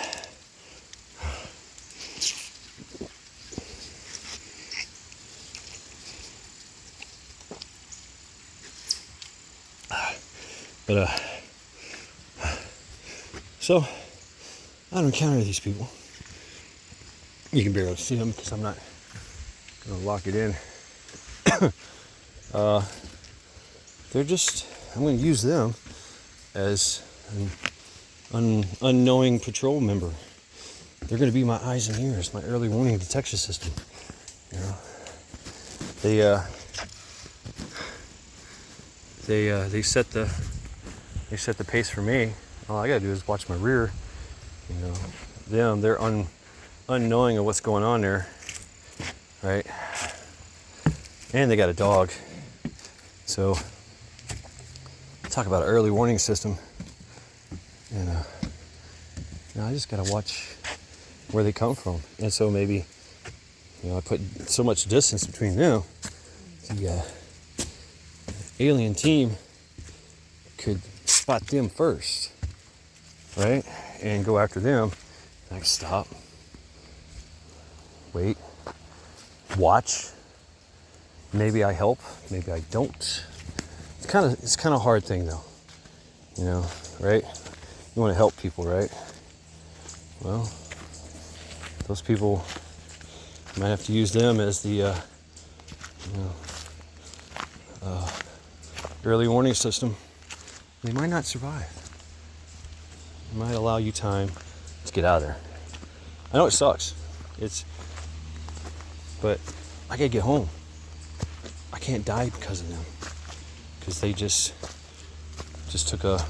But so I don't encounter these people. You can barely see them because I'm not gonna lock it in. They're just, I'm gonna use them as an unknowing patrol member. They're gonna be my eyes and ears, my early warning detection system. You know, they set the pace for me. All I gotta do is watch my rear. You know, they're unknowing of what's going on there, right? And they got a dog. So talk about an early warning system. And I just gotta watch where they come from. And so maybe, you know, I put so much distance between them. The alien team could spot them first, right? And go after them. I can stop, wait, watch. Maybe I help, maybe I don't. It's kind of a hard thing though, you know, right? You want to help people, right? Well, those people, you might have to use them as the early warning system. They might not survive. It might allow you time to get out of there. I know it sucks. But I gotta get home. I can't die because of them. Because they just took a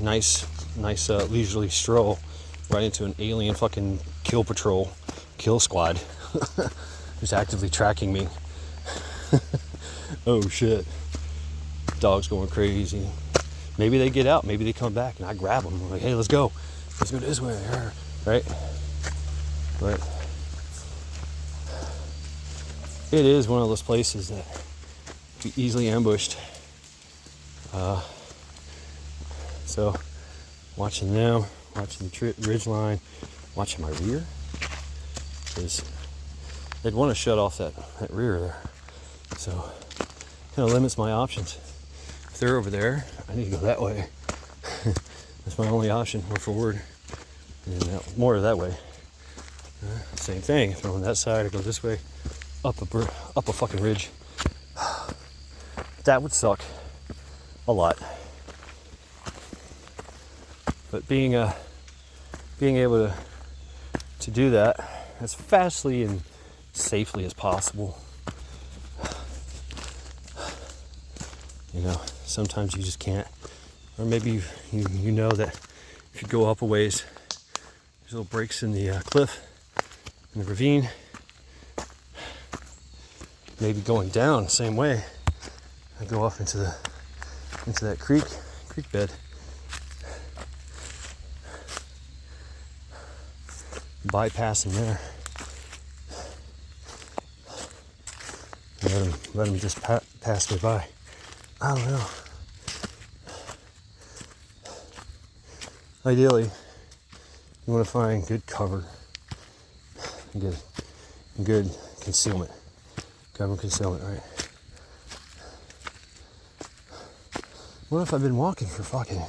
nice leisurely stroll right into an alien fucking kill squad who's actively tracking me. Oh shit. Dog's going crazy. Maybe they get out, maybe they come back and I grab them. I'm like, hey, let's go this way, right? But it is one of those places that be easily ambushed. So watching them, watching the ridge line, watching my rear, because they'd want to shut off that rear there. So kind of limits my options. If they're over there, I need to go that way. That's my only option, or forward, and more that way. Same thing, if I'm on that side, I go this way, up a fucking ridge. That would suck a lot. But being able to do that as fastly and safely as possible. You know, sometimes you just can't. Or maybe you know that if you go up a ways, there's little breaks in the cliff, in the ravine. Maybe going down the same way. I go off into that creek bed. Bypassing there. Let them just pass me by. I don't know. Ideally, you want to find good cover. good concealment. Cover concealment, right? What if I've been walking for fucking, I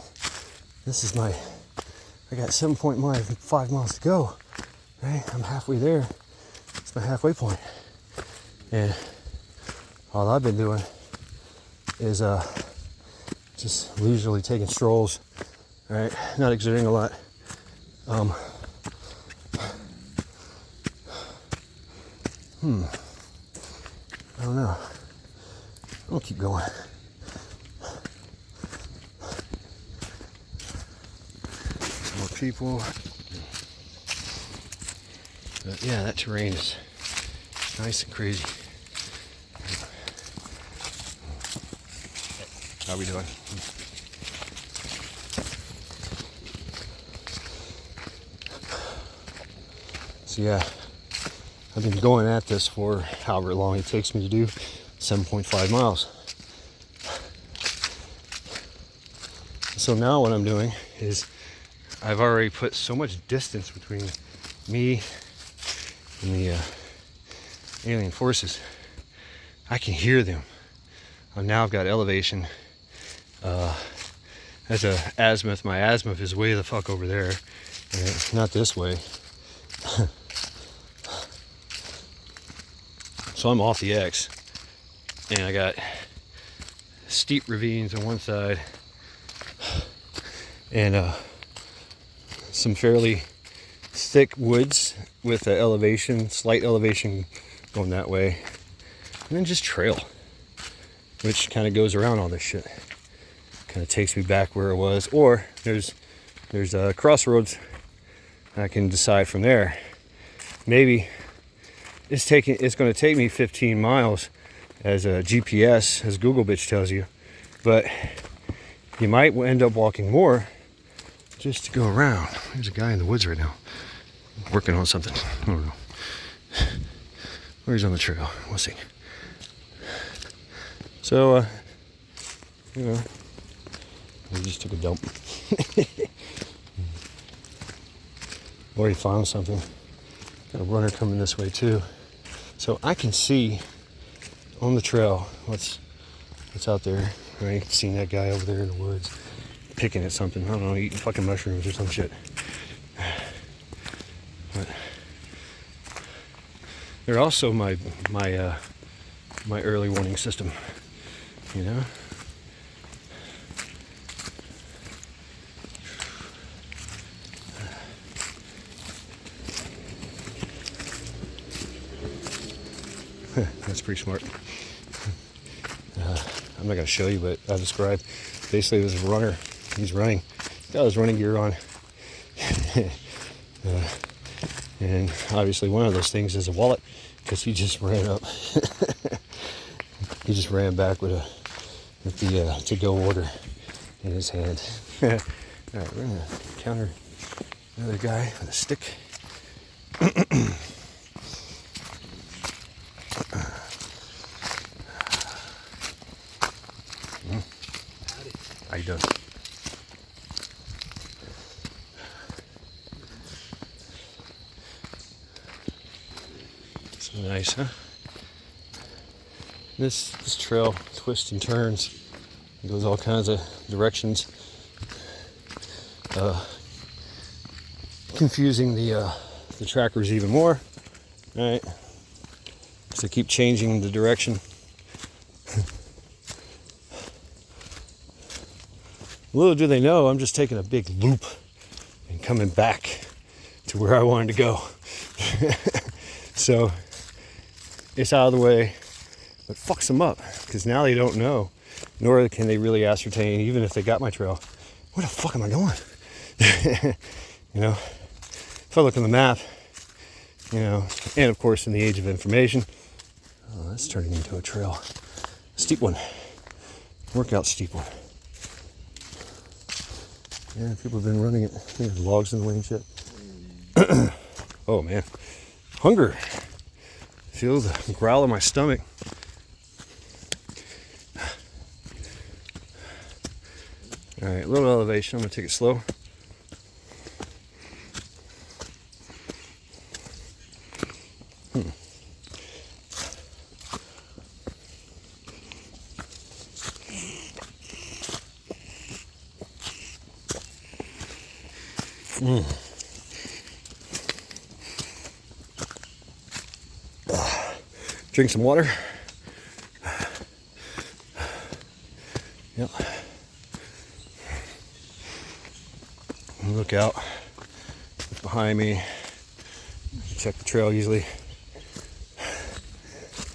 got 7.5 miles to go, right? I'm halfway there. It's my halfway point. And all I've been doing is just leisurely taking strolls, right? Not exerting a lot. I don't know. I'll keep going. Some more people. But yeah, that terrain is nice and crazy. How we doing? So yeah, I've been going at this for however long it takes me to do 7.5 miles. So now what I'm doing is I've already put so much distance between me and the alien forces. I can hear them. Now I've got elevation. That's a azimuth. My azimuth is way the fuck over there. And not this way. So I'm off the X. And I got steep ravines on one side. And some fairly thick woods with elevation, slight elevation going that way. And then just trail, which kind of goes around all this shit. Kind of takes me back where it was. Or there's crossroads. I can decide from there. Maybe it's going to take me 15 miles as a GPS, as Google bitch tells you. But you might end up walking more just to go around. There's a guy in the woods right now working on something. I don't know. Or he's on the trail. We'll see. So, you know, we just took a dump. Already found something. Got a runner coming this way too. So I can see on the trail what's out there. Right? Seeing that guy over there in the woods picking at something. I don't know, eating fucking mushrooms or some shit. But they're also my early warning system. You know? That's pretty smart. I'm not going to show you, but I'll describe. Basically, there's a runner. He's running. He's got his running gear on. And obviously one of those things is a wallet, because he just ran up. He just ran back with the to-go order in his hand. All right, we're going to counter another guy with a stick. How you doing? It's nice, huh? This trail twists and turns. It goes all kinds of directions. Confusing the trackers even more. All right. So keep changing the direction. Little do they know, I'm just taking a big loop and coming back to where I wanted to go. So it's out of the way, but fucks them up, because now they don't know, nor can they really ascertain, even if they got my trail, where the fuck am I going? You know, if I look on the map, you know, and of course in the age of information, oh, that's turning into a trail. Steep one. Workout steep one. Yeah, people have been running it. There's logs in the way and shit. Oh man. Hunger. Feel the growl in my stomach. Alright, a little elevation. I'm going to take it slow. Drink some water. Yep. Look out. Look behind me. Check the trail easily.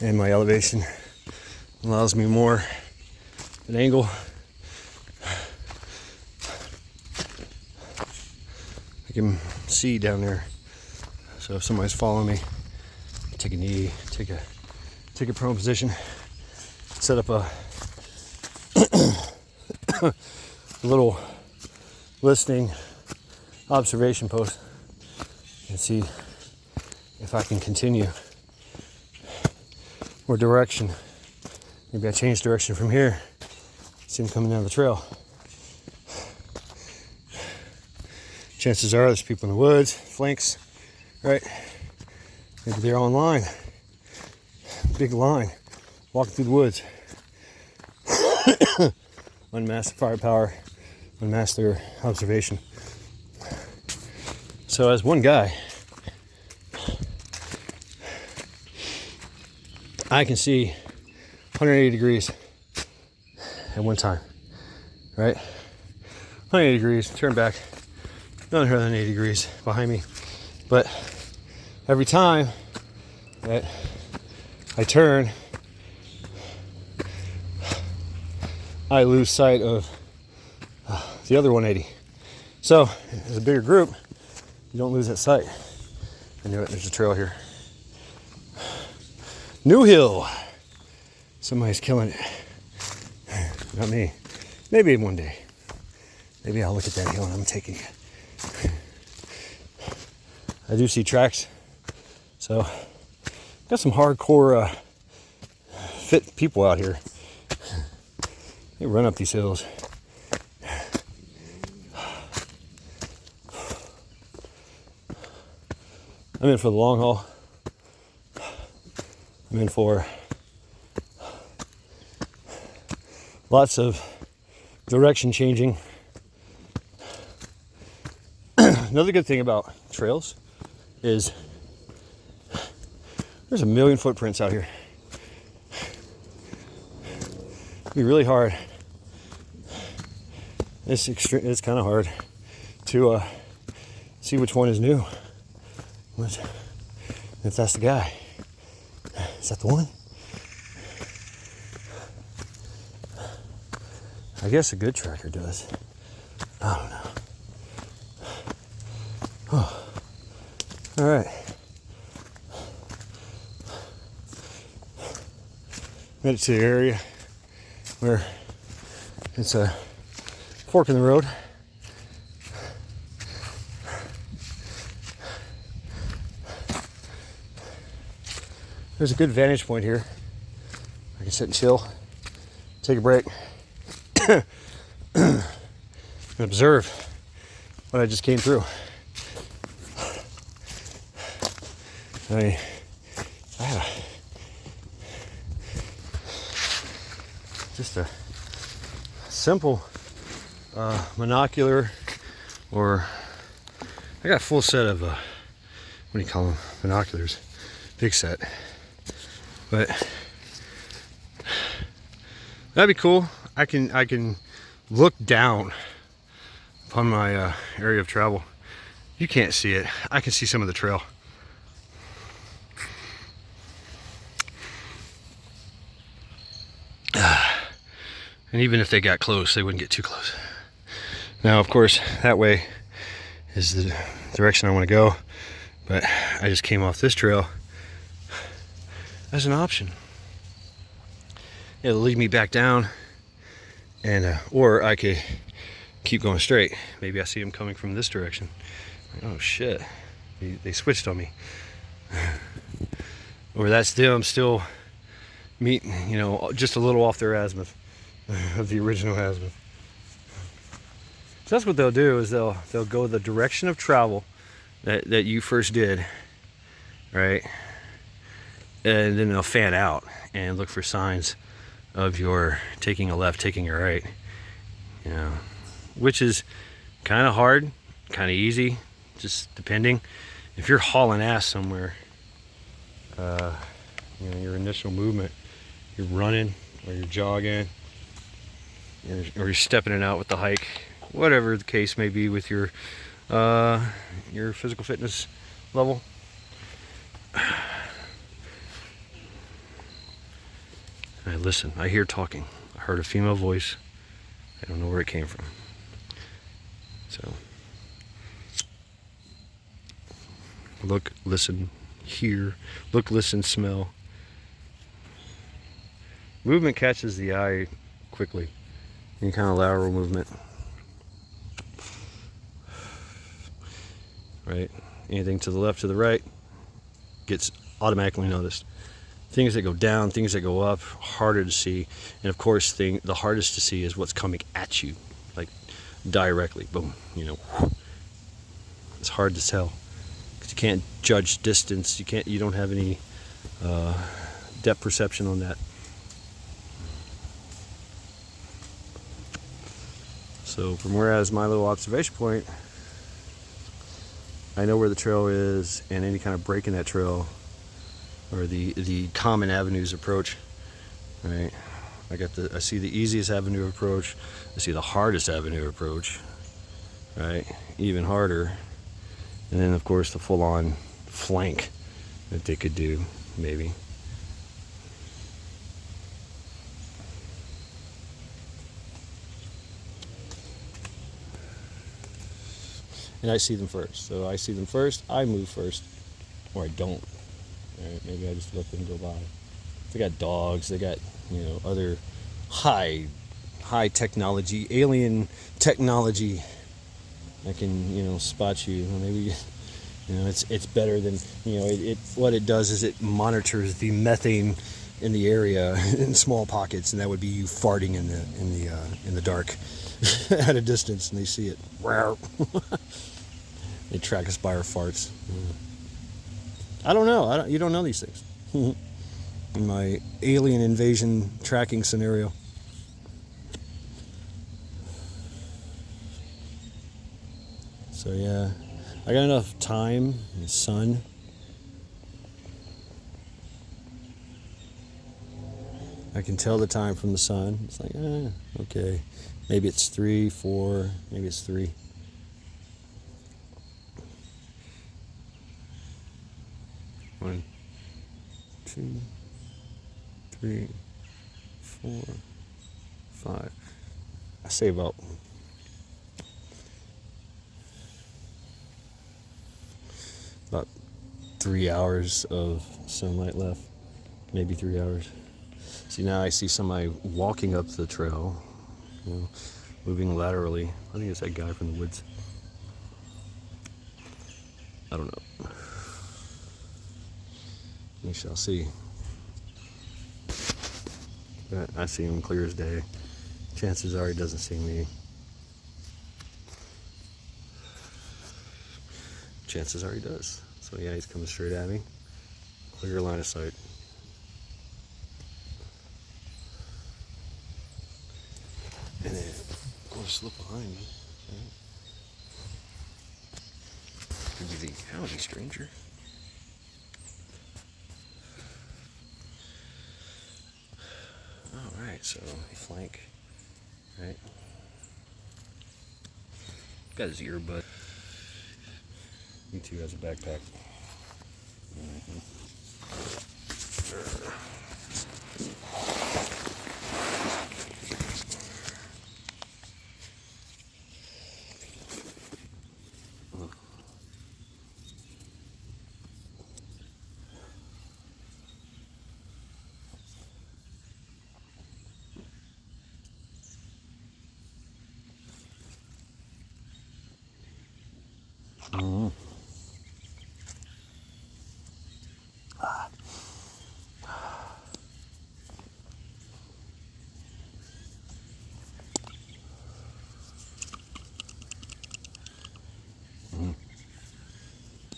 And my elevation allows me more an angle. I can see down there. So if somebody's following me, take a knee, take a prone position, set up a little listening observation post and see if I can continue or direction. Maybe I change direction from here. See them coming down the trail. Chances are there's people in the woods, flanks, right? Maybe they're on line. Big line, walking through the woods. Unmask the firepower, unmask their observation. So as one guy, I can see 180 degrees at one time, right? 180 degrees, turn back, another 180 degrees behind me. But every time that I turn, I lose sight of the other 180. So, as a bigger group, you don't lose that sight. I knew it, there's a trail here. New hill. Somebody's killing it. Not me. Maybe one day. Maybe I'll look at that hill and I'm taking it. I do see tracks. So, got some hardcore fit people out here. They run up these hills. I'm in for the long haul. I'm in for lots of direction changing. Another good thing about trails is there's a million footprints out here. It'd be really hard. It's kind of hard to see which one is new. If that's the guy, is that the one? I guess a good tracker does. I don't know. Oh. All right. Made it to the area where it's a fork in the road. There's a good vantage point here. I can sit and chill, take a break, and observe what I just came through. I had just a simple monocular, or I got a full set of what do you call them? Binoculars, big set. But that'd be cool. I can look down upon my area of travel. You can't see it. I can see some of the trail. And even if they got close, they wouldn't get too close. Now, of course, that way is the direction I want to go. But I just came off this trail as an option. It'll lead me back down, and or I could keep going straight. Maybe I see them coming from this direction. Like, oh shit, they switched on me. Or that's them still meeting, just a little off their azimuth of the original azimuth. So that's what they'll do, is they'll go the direction of travel that you first did, right? And then they'll fan out and look for signs of your taking a left, taking a right, which is kind of hard, kind of easy, just depending. If you're hauling ass somewhere, your initial movement, you're running or you're jogging, or you're stepping it out with the hike, whatever the case may be with your physical fitness level. I listen. I hear talking. I heard a female voice. I don't know where it came from. So look, listen, hear. Look, listen, smell. Movement catches the eye quickly. Any kind of lateral movement. Right? Anything to the left, to the right gets automatically noticed. Things that go down, things that go up, harder to see. And of course, the hardest to see is what's coming at you, like directly. Boom, it's hard to tell because you can't judge distance. You don't have any depth perception on that. So from whereas my little observation point, I know where the trail is and any kind of break in that trail, or the common avenues approach, right? I see the easiest avenue of approach. I see the hardest avenue of approach, right? Even harder. And then of course the full-on flank that they could do, maybe. And I see them first. So I see them first, I move first, or I don't. Right? Maybe I just let them go by. They got dogs, they got, other high technology, alien technology that can, spot you. Or maybe, it's better than, what it does is it monitors the methane in the area in small pockets, and that would be you farting in the dark at a distance, and they see it. They track us by our farts. I don't know. You don't know these things. In my alien invasion tracking scenario. So yeah, I got enough time and sun. I can tell the time from the sun. It's like, okay. Maybe it's 3, 4, maybe it's 3. 1, 2, 3, 4, 5. I say about about 3 hours of sunlight left, maybe 3 hours. See, now I see somebody walking up the trail, moving laterally. I think it's that guy from the woods. I don't know. We shall see. But I see him clear as day. Chances are he doesn't see me. Chances are he does. So yeah, he's coming straight at me. Clear line of sight. And then, of course, look behind me. Right? Howdy, stranger. Alright, so flank, right? Got his earbud. He too has a backpack. Mm-hmm.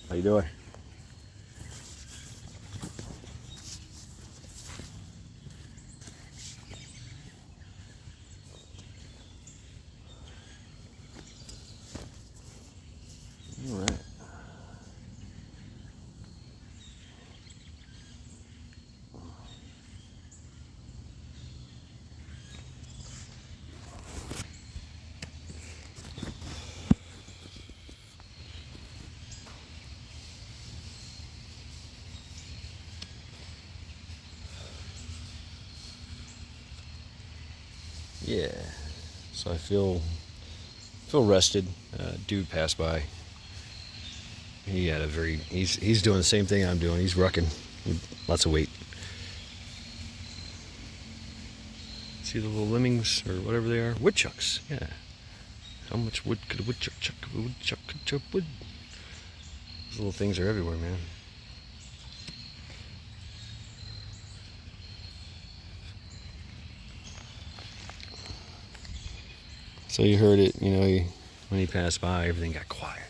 How you doing? All right. Yeah. So I feel rested. Dude passed by. He had a very he's doing the same thing I'm doing. He's rucking. Lots of weight. See the little lemmings or whatever they are? Woodchucks. Yeah. How much wood could a woodchuck chuck? A woodchuck could chuck wood. Those little things are everywhere, man. So you heard it, you know, when he passed by, everything got quiet.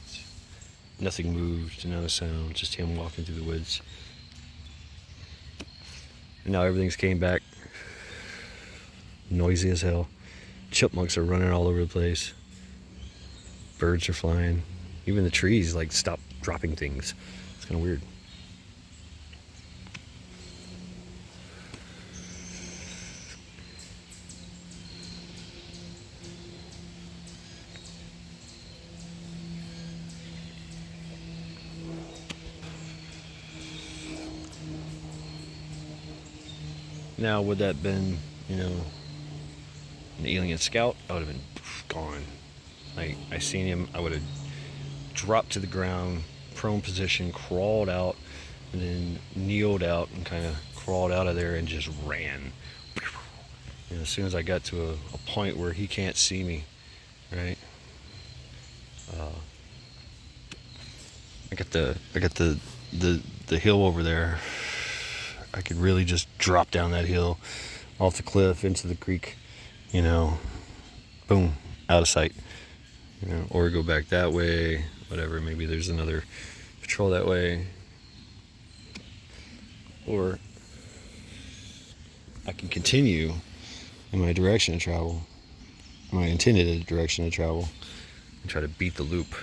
Nothing moved, not a sound, just him walking through the woods. And now everything's came back. Noisy as hell. Chipmunks are running all over the place. Birds are flying. Even the trees like stop dropping things. It's kind of weird. Now, would that have been, you know, an alien scout? I would have been gone. I seen him, I would have dropped to the ground, prone position, crawled out, and then kneeled out and kind of crawled out of there and just ran. And as soon as I got to a point where he can't see me, right? I got the hill over there. I could really just drop down that hill off the cliff into the creek, you know, boom, out of sight, you know, or go back that way, whatever. Maybe there's another patrol that way, or I can continue in my direction of travel, my intended direction of travel, and try to beat the loop.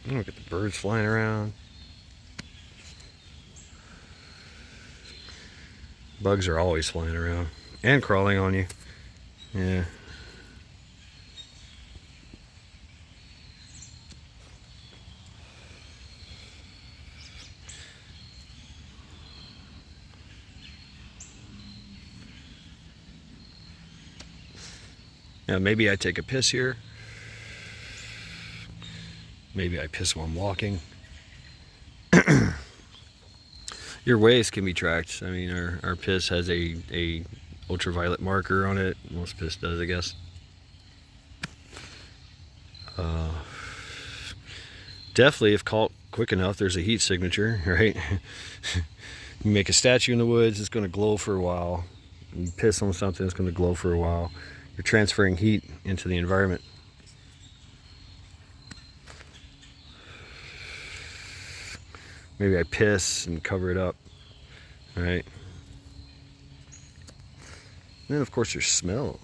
Look at the birds flying around. Bugs are always flying around and crawling on you. Yeah. Now maybe I take a piss here. Maybe I piss while I'm walking. Your waste can be tracked. I mean, our piss has a ultraviolet marker on it. Most piss does, I guess. Definitely, if caught quick enough, there's a heat signature, right? You make a statue in the woods, it's going to glow for a while. You piss on something, it's going to glow for a while. You're transferring heat into the environment. Maybe I piss and cover it up, right? And then, of course, there's smell.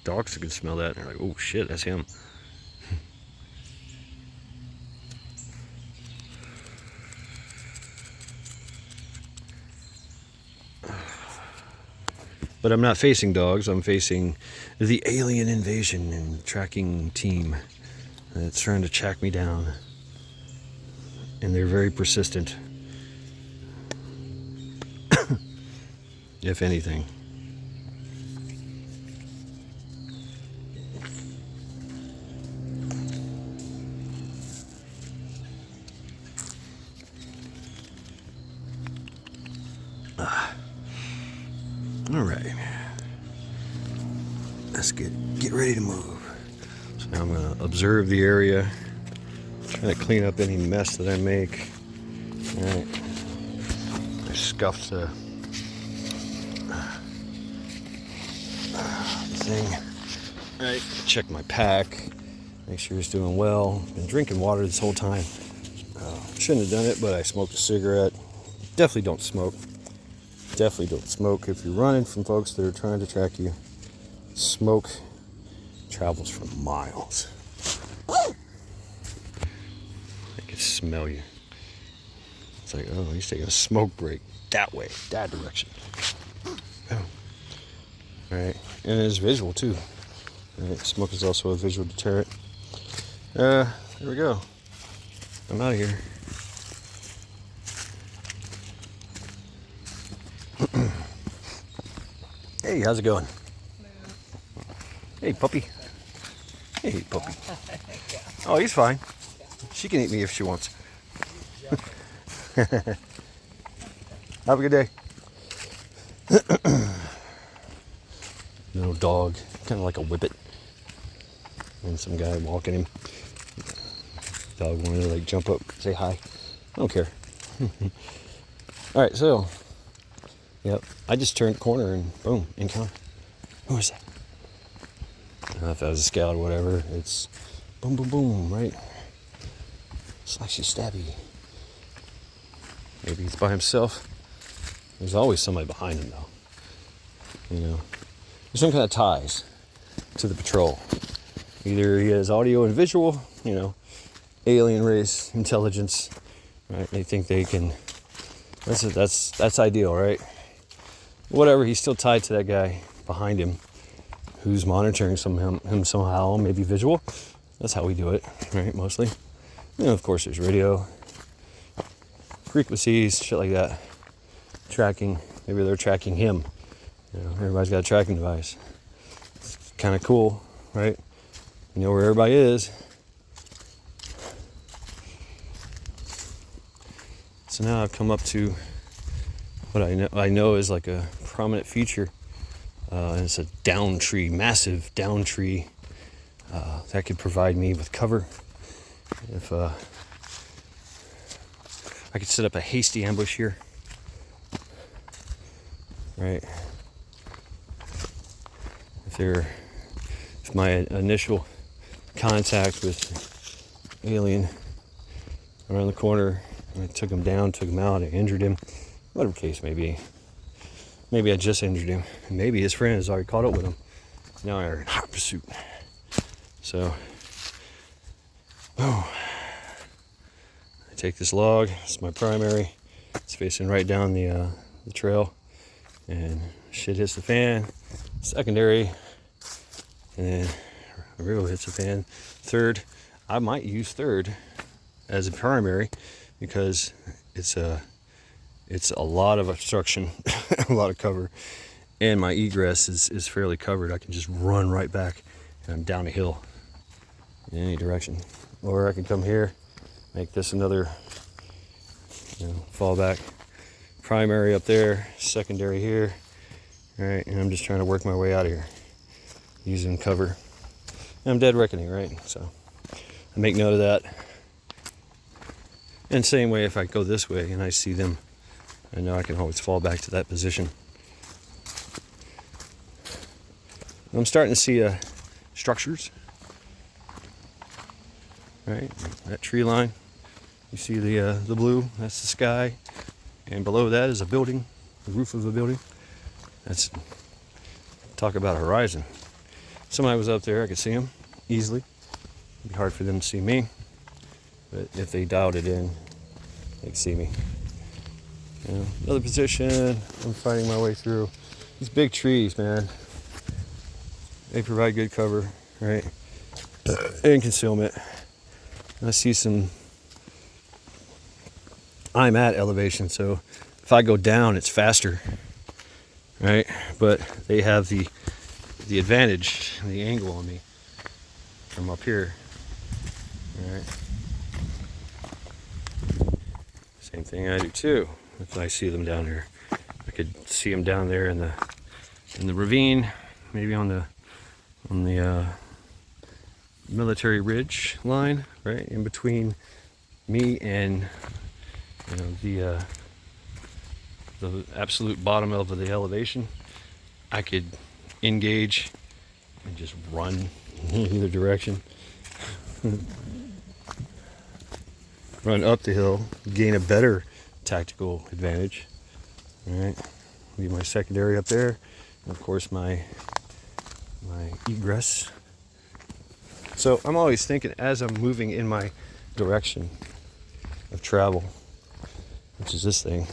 Dogs can smell that, and they're like, oh shit, that's him. But I'm not facing dogs, I'm facing the alien invasion and tracking team that's trying to track me down. And they're very persistent, if anything. All right, let's get ready to move. So now I'm gonna observe the area, try to clean up any mess that I make. All right, I scuffed the thing. All right, check my pack, make sure it's doing well. Been drinking water this whole time. Shouldn't have done it, but I smoked a cigarette. Definitely don't smoke. Definitely don't smoke if you're running from folks that are trying to track you. Smoke travels for miles. They can smell you. It's like, oh, he's taking a smoke break that way, that direction. Oh. All right, and it's visual too. All right, smoke is also a visual deterrent. There we go. I'm out of here. Hey, how's it going? Hey, puppy. Hey, puppy. Oh, he's fine. She can eat me if she wants. Have a good day. Little dog, kind of like a whippet. And some guy walking him. Dog wanted to like jump up, say hi. I don't care. All right, so, yep, I just turned the corner and boom, encounter. Who is that? I don't know if that was a scout or whatever. It's boom, boom, boom, right? Slashy, stabby. Maybe he's by himself. There's always somebody behind him, though. You know, there's some kind of ties to the patrol. Either he has audio and visual, you know, alien race, intelligence, right? They think they can. That's ideal, right? Whatever. He's still tied to that guy behind him, who's monitoring him somehow, maybe visual. That's how we do it, right? Mostly. You know, of course, there's radio, frequencies, shit like that. Tracking. Maybe they're tracking him. You know, everybody's got a tracking device. It's kind of cool, right? You know where everybody is. So now I've come up to what I know is like a prominent feature. And it's a down tree, massive down tree. That could provide me with cover. If I could set up a hasty ambush here. Right. If my initial contact with alien around the corner, I took him down, took him out, I injured him, whatever case may be. Maybe I just injured him. Maybe his friend has already caught up with him. Now they're in hot pursuit. So, oh, I take this log. It's my primary. It's facing right down the trail, and shit hits the fan. Secondary, and then a real hits the fan. Third, I might use third as a primary because it's a lot of obstruction, a lot of cover, and my egress is fairly covered. I can just run right back, and I'm down a hill in any direction. Or I can come here, make this another, fallback. Primary up there, secondary here. All right, and I'm just trying to work my way out of here using cover. And I'm dead reckoning, right? So I make note of that. And same way, if I go this way and I see them, I know I can always fall back to that position. I'm starting to see structures. Right, that tree line. You see the blue, that's the sky. And below that is a building, the roof of a building. That's, talk about a horizon. Somebody was up there, I could see them easily. It'd be hard for them to see me. But if they dialed it in, they could see me. Another position, I'm fighting my way through. These big trees, man, they provide good cover, right? And concealment. I see some, I'm at elevation, so if I go down, it's faster, right? But they have the advantage, the angle on me from up here, all right? Same thing I do too. If I see them down here, I could see them down there in the ravine, maybe on the military ridge line, right in between me and the absolute bottom of the elevation. I could engage and just run in either direction. Run up the hill, gain a better tactical advantage. All right, leave my secondary up there, and of course my egress. So I'm always thinking as I'm moving in my direction of travel, which is this thing.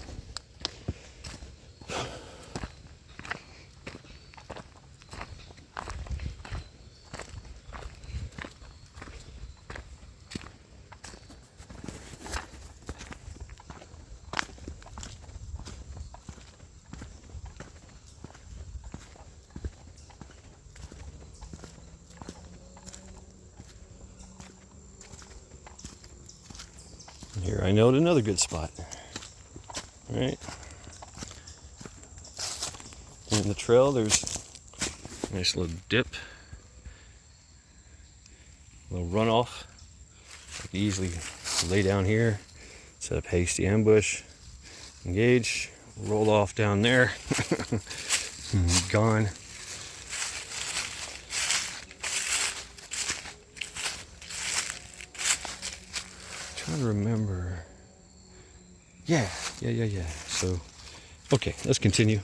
I know another good spot. All right. In the trail, there's a nice little dip, a little runoff. I can easily lay down here, set up hasty ambush, engage, roll off down there, gone. Trying to remember. Yeah. So, okay, let's continue.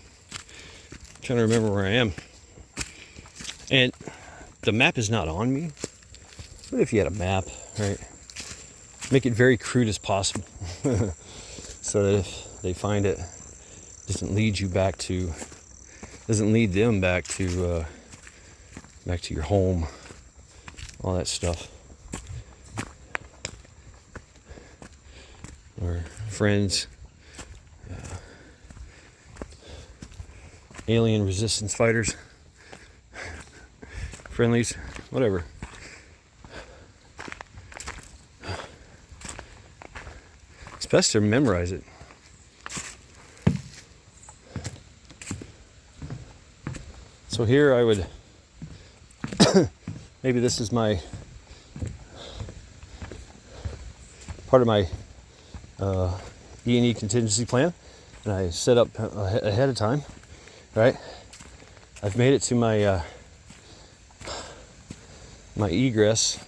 Trying to remember where I am. And the map is not on me. But if you had a map, right, make it very crude as possible, so that if they find it, doesn't lead them back to your home, all that stuff, or friends, alien resistance fighters, friendlies, whatever. It's best to memorize it. So here I would, maybe this is my, part of my E&E contingency plan, and I set up ahead of time, right? I've made it to my my egress.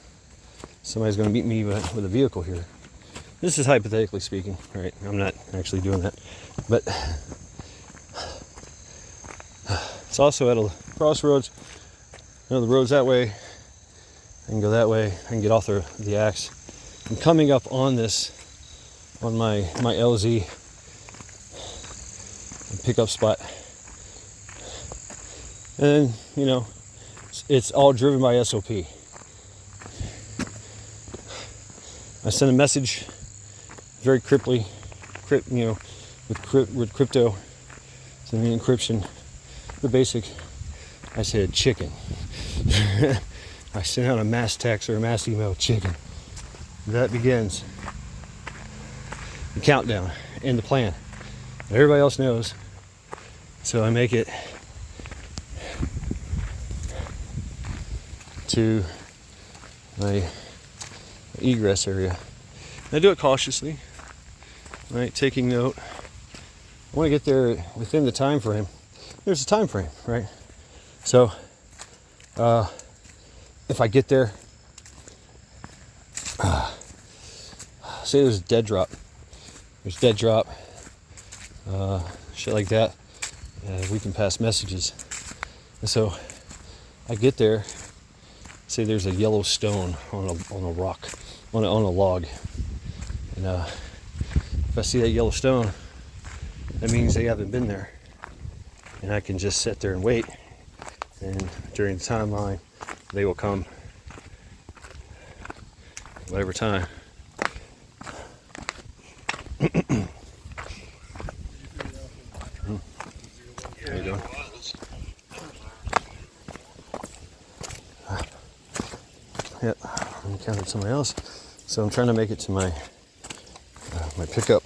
Somebody's going to meet me with a vehicle here. This is hypothetically speaking, right? I'm not actually doing that, but it's also at a crossroads. You know, the road's that way. I can go that way. I can get off the axe. I'm coming up on this, on my LZ pickup spot, and you know, it's all driven by SOP. I sent a message very cryptically, with crypto, send the encryption, the basic. I said chicken. I sent out a mass text or a mass email, chicken. That begins the countdown and the plan. Everybody else knows, so I make it to my egress area. I do it cautiously, right? Taking note. I want to get there within the time frame. There's a time frame, right? So, if I get there, say there's a dead drop. There's dead drop, shit like that. We can pass messages. And so, I get there. Say there's a yellow stone on a rock, on a log, and if I see that yellow stone, that means they haven't been there, and I can just sit there and wait, and during the timeline they will come, whatever time. How you doing? Yep, I encountered somebody else, so I'm trying to make it to my my pickup,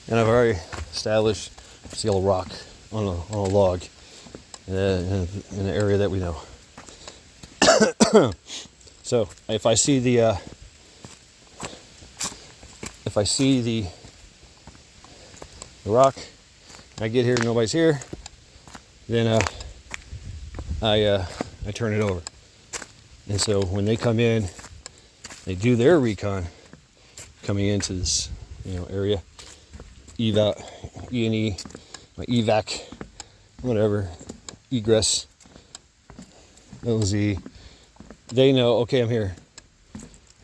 and I've already established this yellow rock on a log in an area that we know. So if I see the rock, and I get here and nobody's here, then I turn it over. And so when they come in, they do their recon coming into this, area, E&E, my evac, whatever, egress, LZ. They know, okay, I'm here,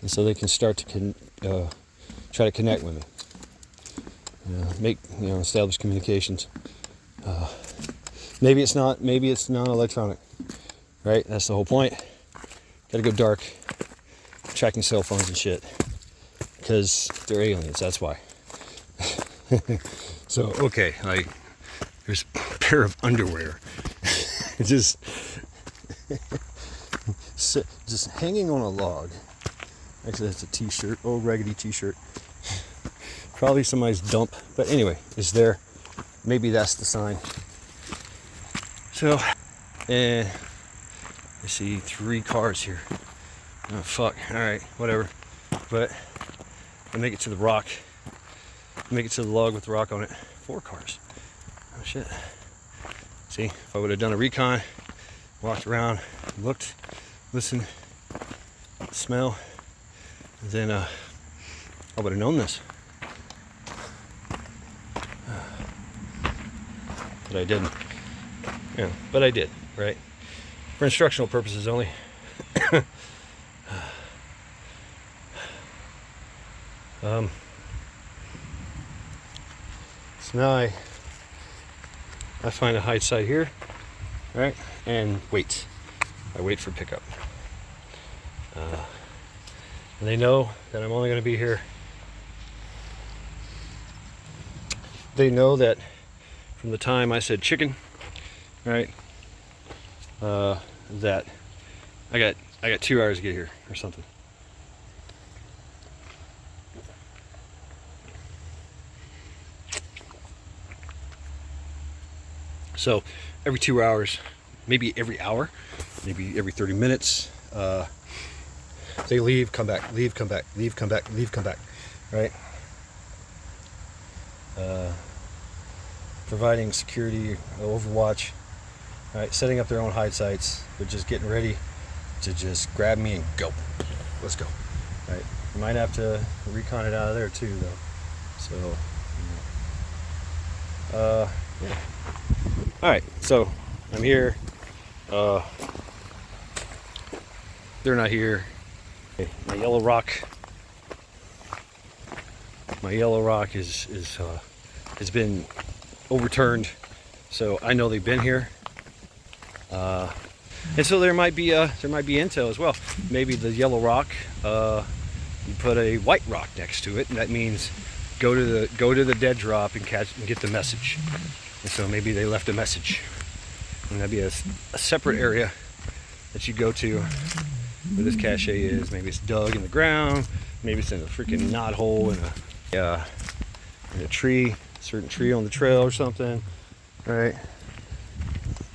and so they can start to try to connect with me, establish communications. Maybe it's non-electronic, right? That's the whole point. Gotta go dark, tracking cell phones and shit, because they're aliens, that's why. So, okay, there's a pair of underwear, just hanging on a log, Actually, that's a t-shirt, old raggedy t-shirt. Probably somebody's dump, but anyway, it's there. Maybe that's the sign. So, and I see 3 cars here. Oh fuck, alright, whatever. But I make it to the rock. I make it to the log with the rock on it. 4 cars. Oh shit. See, if I would have done a recon, walked around, looked, listened, smell, then I would have known this. But I didn't. Yeah, but I did, right? For instructional purposes only. So now I find a hide site here, right? And wait. I wait for pickup. And they know that I'm only going to be here. They know that from the time I said chicken, right? That I got 2 hours to get here or something. So every 2 hours, maybe every hour, maybe every 30 minutes, they leave, come back, leave, come back, leave, come back, leave, come back, right? Providing security, overwatch, right? Setting up their own hide sites, but just getting ready to just grab me and go. Let's go, right? You might have to recon it out of there too, though. So, yeah. All right, so I'm here. They're not here. Okay, my yellow rock has been overturned, so I know they've been here. And so there might be intel as well. Maybe the yellow rock, you put a white rock next to it, and that means go to the dead drop and get the message. And so maybe they left a message, and that'd be a separate area that you go to where this cache is. Maybe it's dug in the ground, maybe it's in a freaking knot hole in a tree, a certain tree on the trail or something, right?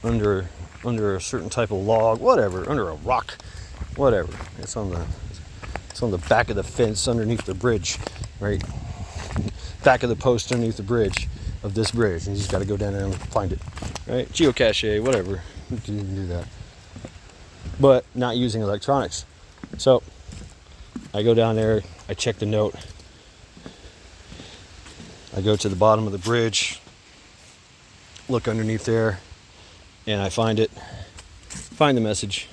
Under a certain type of log, whatever, under a rock, whatever. It's on the back of the fence underneath the bridge, right? Back of the post underneath the bridge of this bridge, and you just got to go down there and find it, right? Geocache, whatever, you can do that, but not using electronics. So I go down there, I check the note, I go to the bottom of the bridge, look underneath there, and I find the message,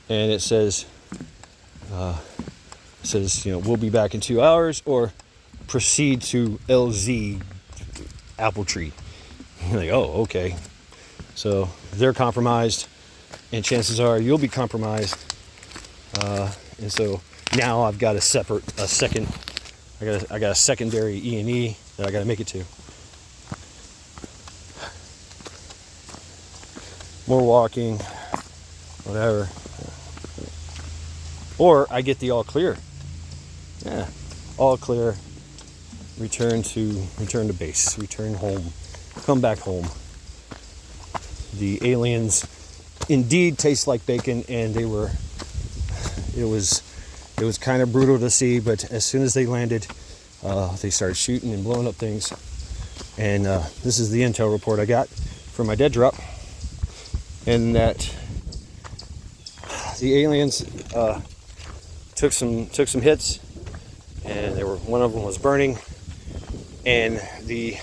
and it says, we'll be back in 2 hours, or proceed to LZ apple tree. You're like, oh, okay. So they're compromised, and chances are you'll be compromised. And so now I've got a secondary E&E that I got to make it to. More walking, whatever. Or I get the all clear. Yeah, all clear. Return to base. Return home. Come back home. The aliens indeed taste like bacon, and it was kind of brutal to see, but as soon as they landed, they started shooting and blowing up things. And this is the intel report I got from my dead drop, and that the aliens took some hits, and one of them was burning, and the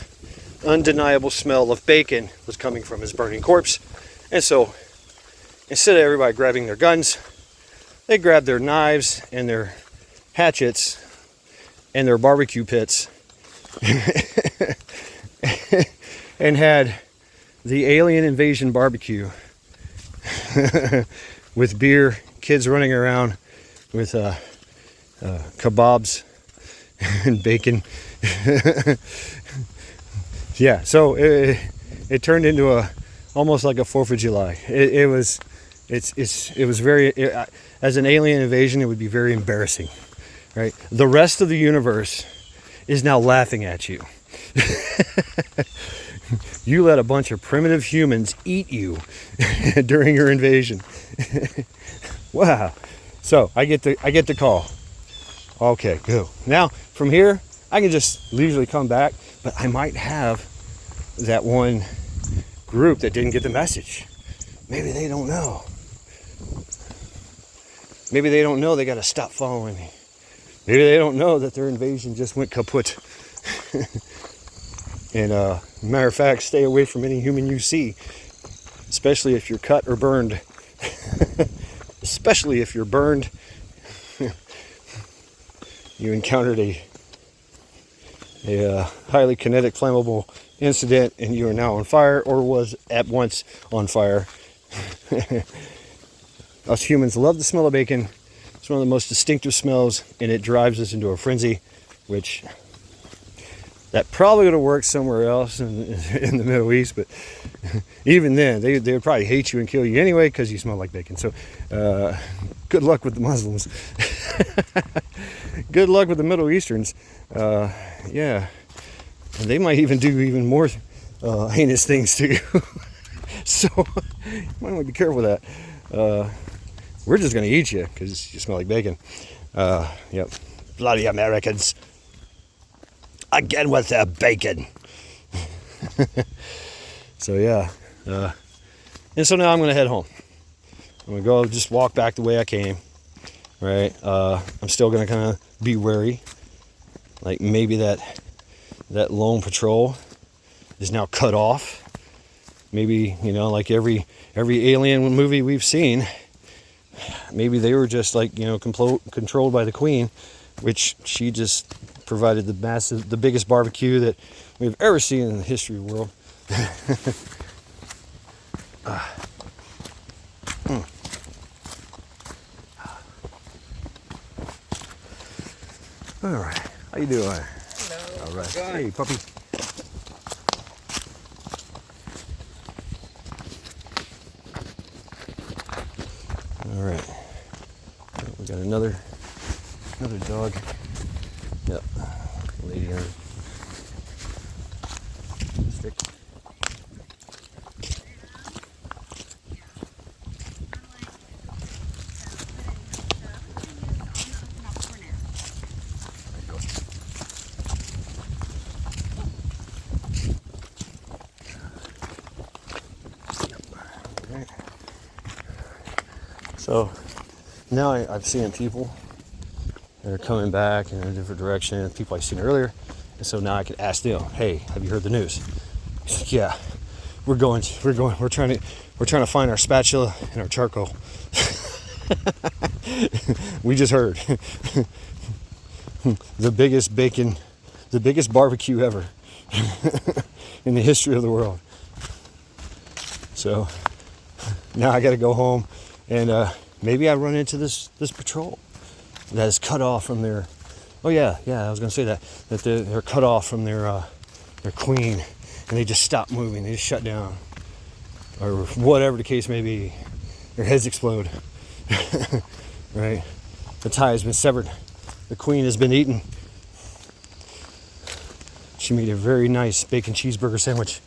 undeniable smell of bacon was coming from his burning corpse. And so instead of everybody grabbing their guns, they grabbed their knives and their hatchets and their barbecue pits and had the alien invasion barbecue with beer, kids running around with kebabs and bacon. Yeah, so it turned into almost like a 4th of July. It it was very, as an alien invasion, it would be very embarrassing, right? The rest of the universe is now laughing at you. You let a bunch of primitive humans eat you during your invasion. Wow. So I get the call. Okay, go. Now from here, I can just leisurely come back, but I might have that one group that didn't get the message. Maybe they don't know. Maybe they don't know they got to stop following me. Maybe they don't know that their invasion just went kaput. And matter of fact, stay away from any human you see, especially if you're cut or burned. Especially if you're burned. You encountered a highly kinetic flammable incident and you are now on fire, or was at once on fire. Us humans love the smell of bacon. It's one of the most distinctive smells, and it drives us into a frenzy, which that probably would have worked somewhere else in the Middle East, but even then, they would probably hate you and kill you anyway because you smell like bacon. So good luck with the Muslims. Good luck with the Middle Easterns. Yeah, and they might even do even more heinous things to you. So you might want to be careful with that. We're just going to eat you because you smell like bacon. Yep, bloody Americans. Again with their bacon. So yeah, and so now I'm gonna head home. I'm gonna go just walk back the way I came. Right. I'm still gonna kind of be wary. Like maybe that lone patrol is now cut off. Maybe, you know, like every alien movie we've seen. Maybe they were just like, you know, controlled by the Queen, which she just provided the biggest barbecue that we've ever seen in the history of the world. All right, how you doing? Hello. All right, Good. hey puppy. All right, we got another dog. Yep, lady on a stick. Right. So now I've seen people that are coming back in a different direction, people I've seen earlier, and so now I can ask them, "Hey, have you heard the news?" He's like, "Yeah, we're trying to find our spatula and our charcoal." We just heard the biggest barbecue ever in the history of the world. So now I got to go home, and maybe I run into this patrol that is cut off from their. Oh yeah, I was gonna say that they're cut off from their queen, and they just stop moving. They just shut down, or whatever the case may be. Their heads explode. Right? The tie has been severed. The queen has been eaten. She made a very nice bacon cheeseburger sandwich.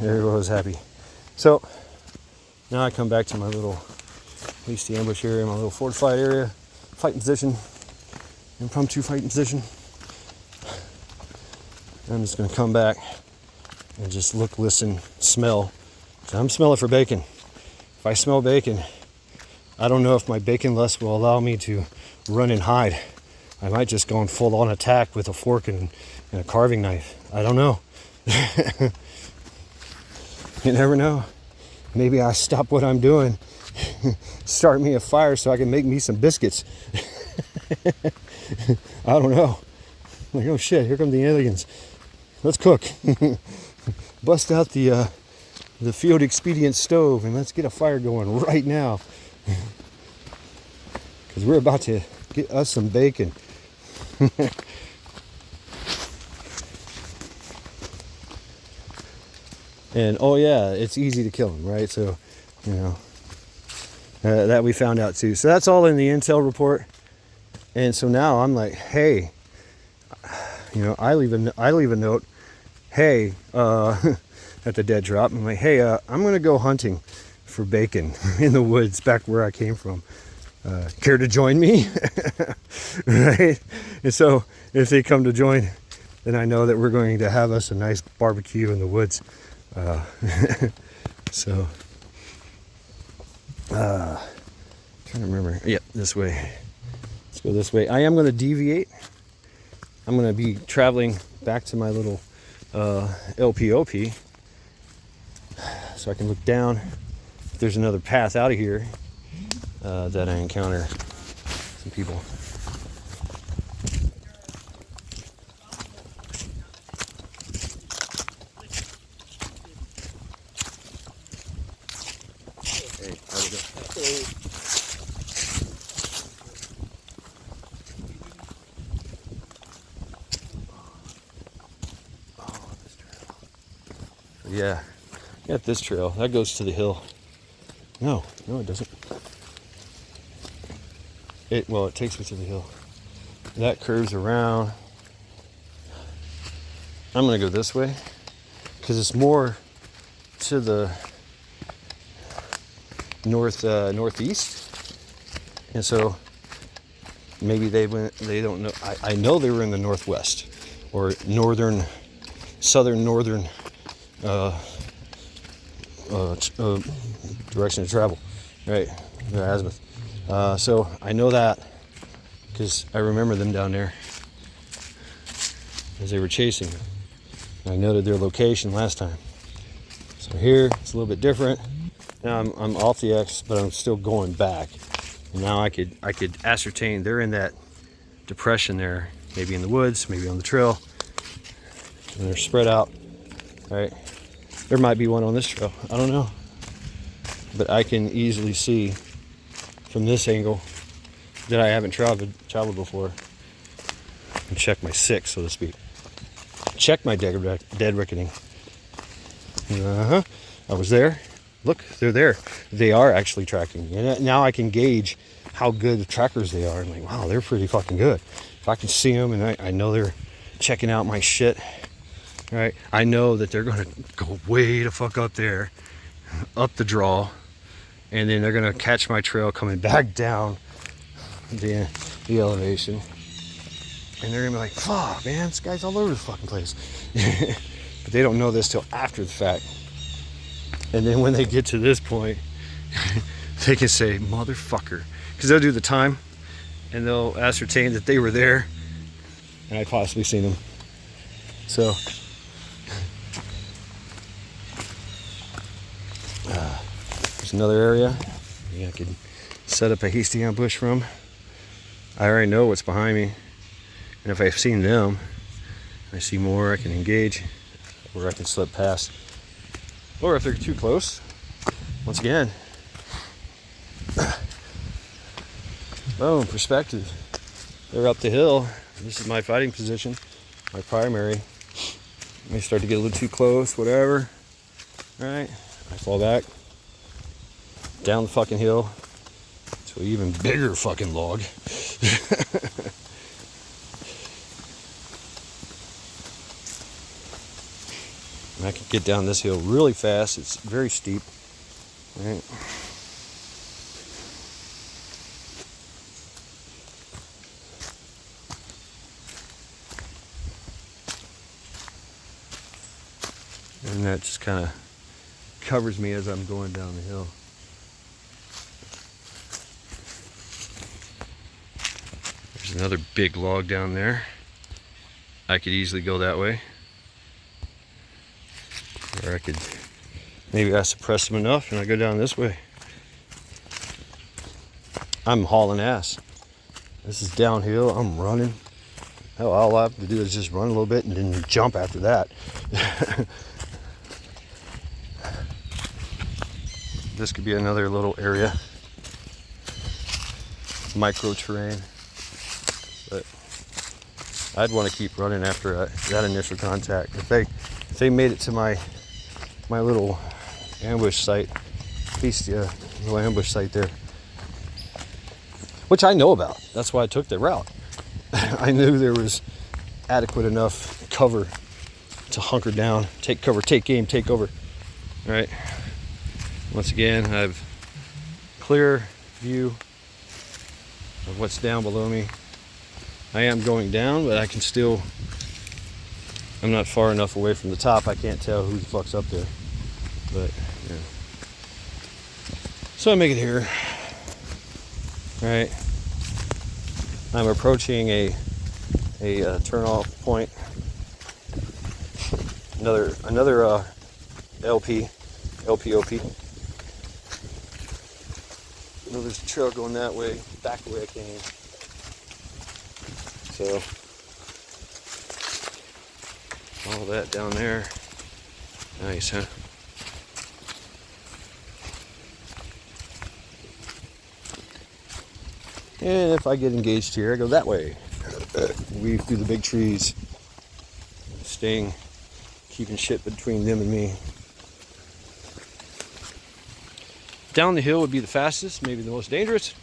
Everyone was happy. So now I come back to my little hasty ambush area, my little fortified area, fighting position, impromptu fighting position. I'm just gonna come back and just look, listen, smell. So I'm smelling for bacon. If I smell bacon, I don't know if my bacon lust will allow me to run and hide. I might just go in full on attack with a fork and a carving knife. I don't know. You never know. Maybe I stop what I'm doing, start me a fire so I can make me some biscuits. I don't know. Like, oh shit, here come the aliens. Let's cook. Bust out the Field Expedient stove and let's get a fire going right now. Because we're about to get us some bacon. And oh yeah, it's easy to kill them, right? So you know, that we found out too. So that's all in the intel report. And so now I'm like, hey, you know, I leave a note, hey, at the dead drop. I'm like, hey, I'm gonna go hunting for bacon in the woods back where I came from. Care to join me? Right? And so if they come to join, then I know that we're going to have us a nice barbecue in the woods. So, trying to remember. Yep, this way. Let's go this way. I am going to deviate. I'm going to be traveling back to my little LPOP so I can look down if there's another path out of here that I encounter some people. Hey, how we go? Yeah, got this trail. That goes to the hill. No, it doesn't. It takes me to the hill. That curves around. I'm gonna go this way because it's more to the northeast, and so maybe they don't know. I know they were in the northwest or southern northern direction to travel, right? The azimuth. So I know that because I remember them down there as they were chasing me. I noted their location last time. So here it's a little bit different. Now I'm off the X, but I'm still going back. And now I could ascertain they're in that depression there, maybe in the woods, maybe on the trail, and they're spread out. All right, there might be one on this trail. I don't know, but I can easily see from this angle that I haven't traveled before, and check my six, so to speak. Check my dead reckoning. I was there. Look, they're there. They are actually tracking me. And now I can gauge how good trackers they are. I'm like, wow, they're pretty fucking good. If I can see them and I know they're checking out my shit, right? I know that they're gonna go way the fuck up there, up the draw, and then they're gonna catch my trail coming back down the elevation. And they're gonna be like, fuck, man, this guy's all over the fucking place. But they don't know this till after the fact. And then when they get to this point, they can say, motherfucker. Because they'll do the time, and they'll ascertain that they were there, and I possibly seen them. So, there's another area I can set up a hasty ambush from. I already know what's behind me. And if I've seen them, I see more, I can engage, or I can slip past. Or if they're too close, once again, boom, perspective. They're up the hill. This is my fighting position, my primary. They start to get a little too close, whatever. All right, I fall back, down the fucking hill, to an even bigger fucking log. And I can get down this hill really fast. It's very steep. Right. And that just kind of covers me as I'm going down the hill. There's another big log down there. I could easily go that way. Or I could, maybe I suppress them enough and I go down this way. I'm hauling ass. This is downhill, I'm running. Hell, all I have to do is just run a little bit and then jump after that. This could be another little area. Micro terrain. But I'd want to keep running after that initial contact. If they made it to my little ambush site, least no ambush site there, which I know about. That's why I took the route. I knew there was adequate enough cover to hunker down, take cover, take aim, take over. All right. Once again, I have clear view of what's down below me. I am going down, but I can still, I'm not far enough away from the top. I can't tell who the fuck's up there. But, yeah. So I make it here. All right. I'm approaching a turn off point. Another LPOP. Oh, there's a trail going that way, back the way I came. So all that down there. Nice, huh? And if I get engaged here, I go that way. Weave through the big trees. Keeping shit between them and me. Down the hill would be the fastest, maybe the most dangerous,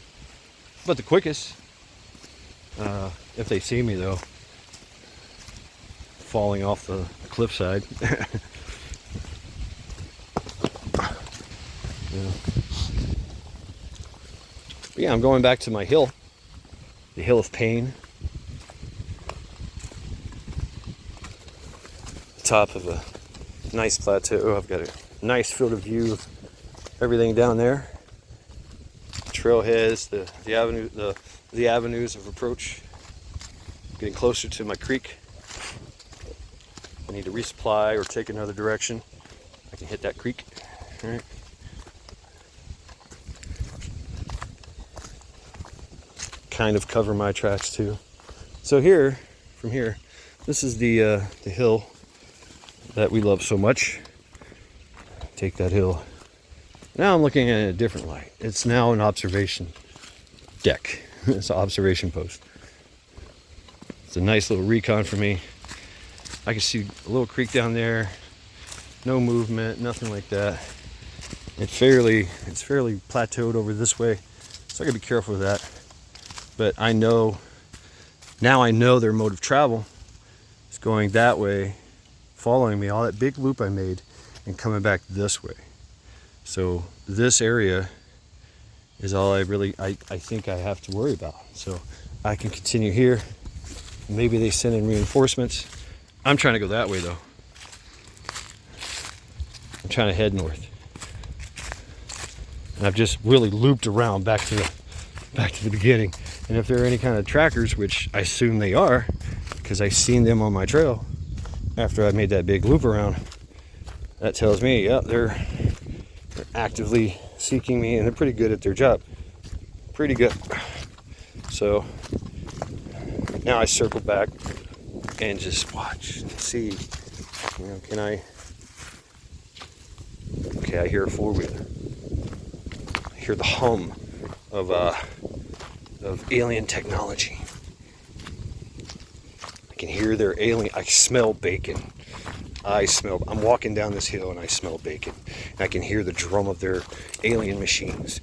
but the quickest. If they see me though, falling off the cliffside. Yeah. But yeah, I'm going back to my hill, the Hill of Pain. Top of a nice plateau. I've got a nice field of view of everything down there. Trailheads, the avenues of approach. Getting closer to my creek. If I need to resupply or take another direction, I can hit that creek. All right. Kind of cover my tracks too. So here, from here, this is the hill that we love so much. Take that hill. Now I'm looking at it in a different light. It's now an observation deck. It's an observation post. It's a nice little recon for me. I can see a little creek down there. No movement, nothing like that. It's fairly plateaued over this way, so I gotta be careful with that. But I know their mode of travel is going that way, following me, all that big loop I made, and coming back this way. So this area is all I think I have to worry about. So I can continue here. Maybe they send in reinforcements. I'm trying to go that way though. I'm trying to head north. And I've just really looped around back to the beginning. And if there are any kind of trackers, which I assume they are, because I've seen them on my trail after I made that big loop around, that tells me, yeah, they're actively seeking me, and they're pretty good at their job. Pretty good. So now I circle back and just watch and see, can I, okay, I hear a four-wheeler. I hear the hum of alien technology. I can hear their alien, I smell bacon. I'm walking down this hill and I smell bacon. And I can hear the drum of their alien machines.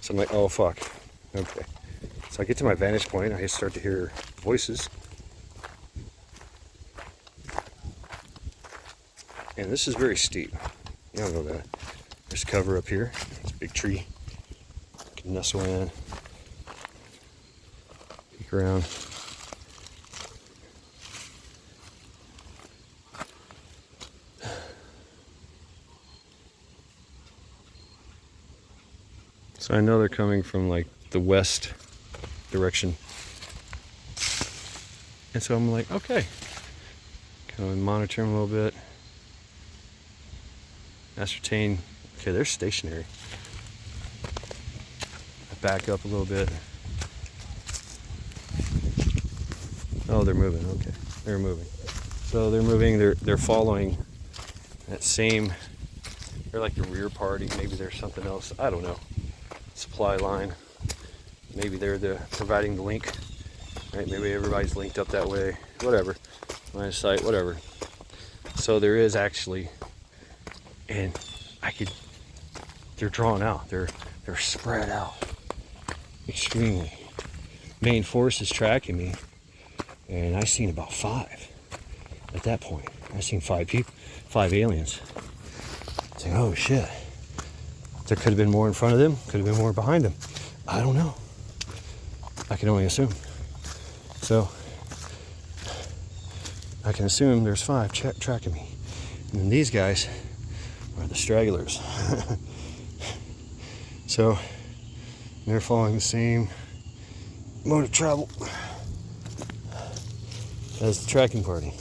So I'm like, oh fuck. Okay. So I get to my vantage point, I start to hear voices. And this is very steep. You don't know that. There's cover up here. It's a big tree. I can nestle in. Peek around. So I know they're coming from like the west direction. And so I'm like, okay. Kind of monitor them a little bit. Ascertain, okay, they're stationary. I back up a little bit. Oh, they're moving, okay. They're moving. So they're moving, they're following that same, they're like the rear party, maybe there's something else, I don't know. Supply line. Maybe they're providing the link. Right? Maybe everybody's linked up that way. Whatever. Line of sight, whatever. So there is actually and they're drawn out. They're spread out extremely. Main force is tracking me, and I seen about 5 at that point. I seen 5 people, 5 aliens. It's like, oh shit. There could have been more in front of them, could have been more behind them. I don't know. I can only assume. So I can assume there's 5 tracking me. And then these guys are the stragglers. So they're following the same mode of travel as the tracking party.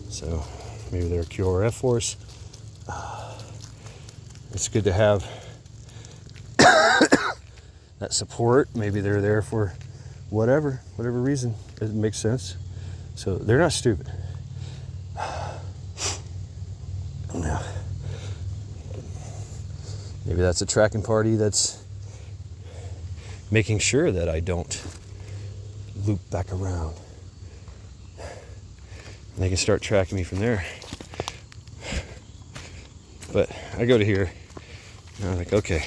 So maybe they're QRF force. It's good to have that support. Maybe they're there for whatever reason. It makes sense. So they're not stupid. Now, maybe that's a tracking party that's making sure that I don't loop back around. And they can start tracking me from there. But I go to here, and I'm like, okay,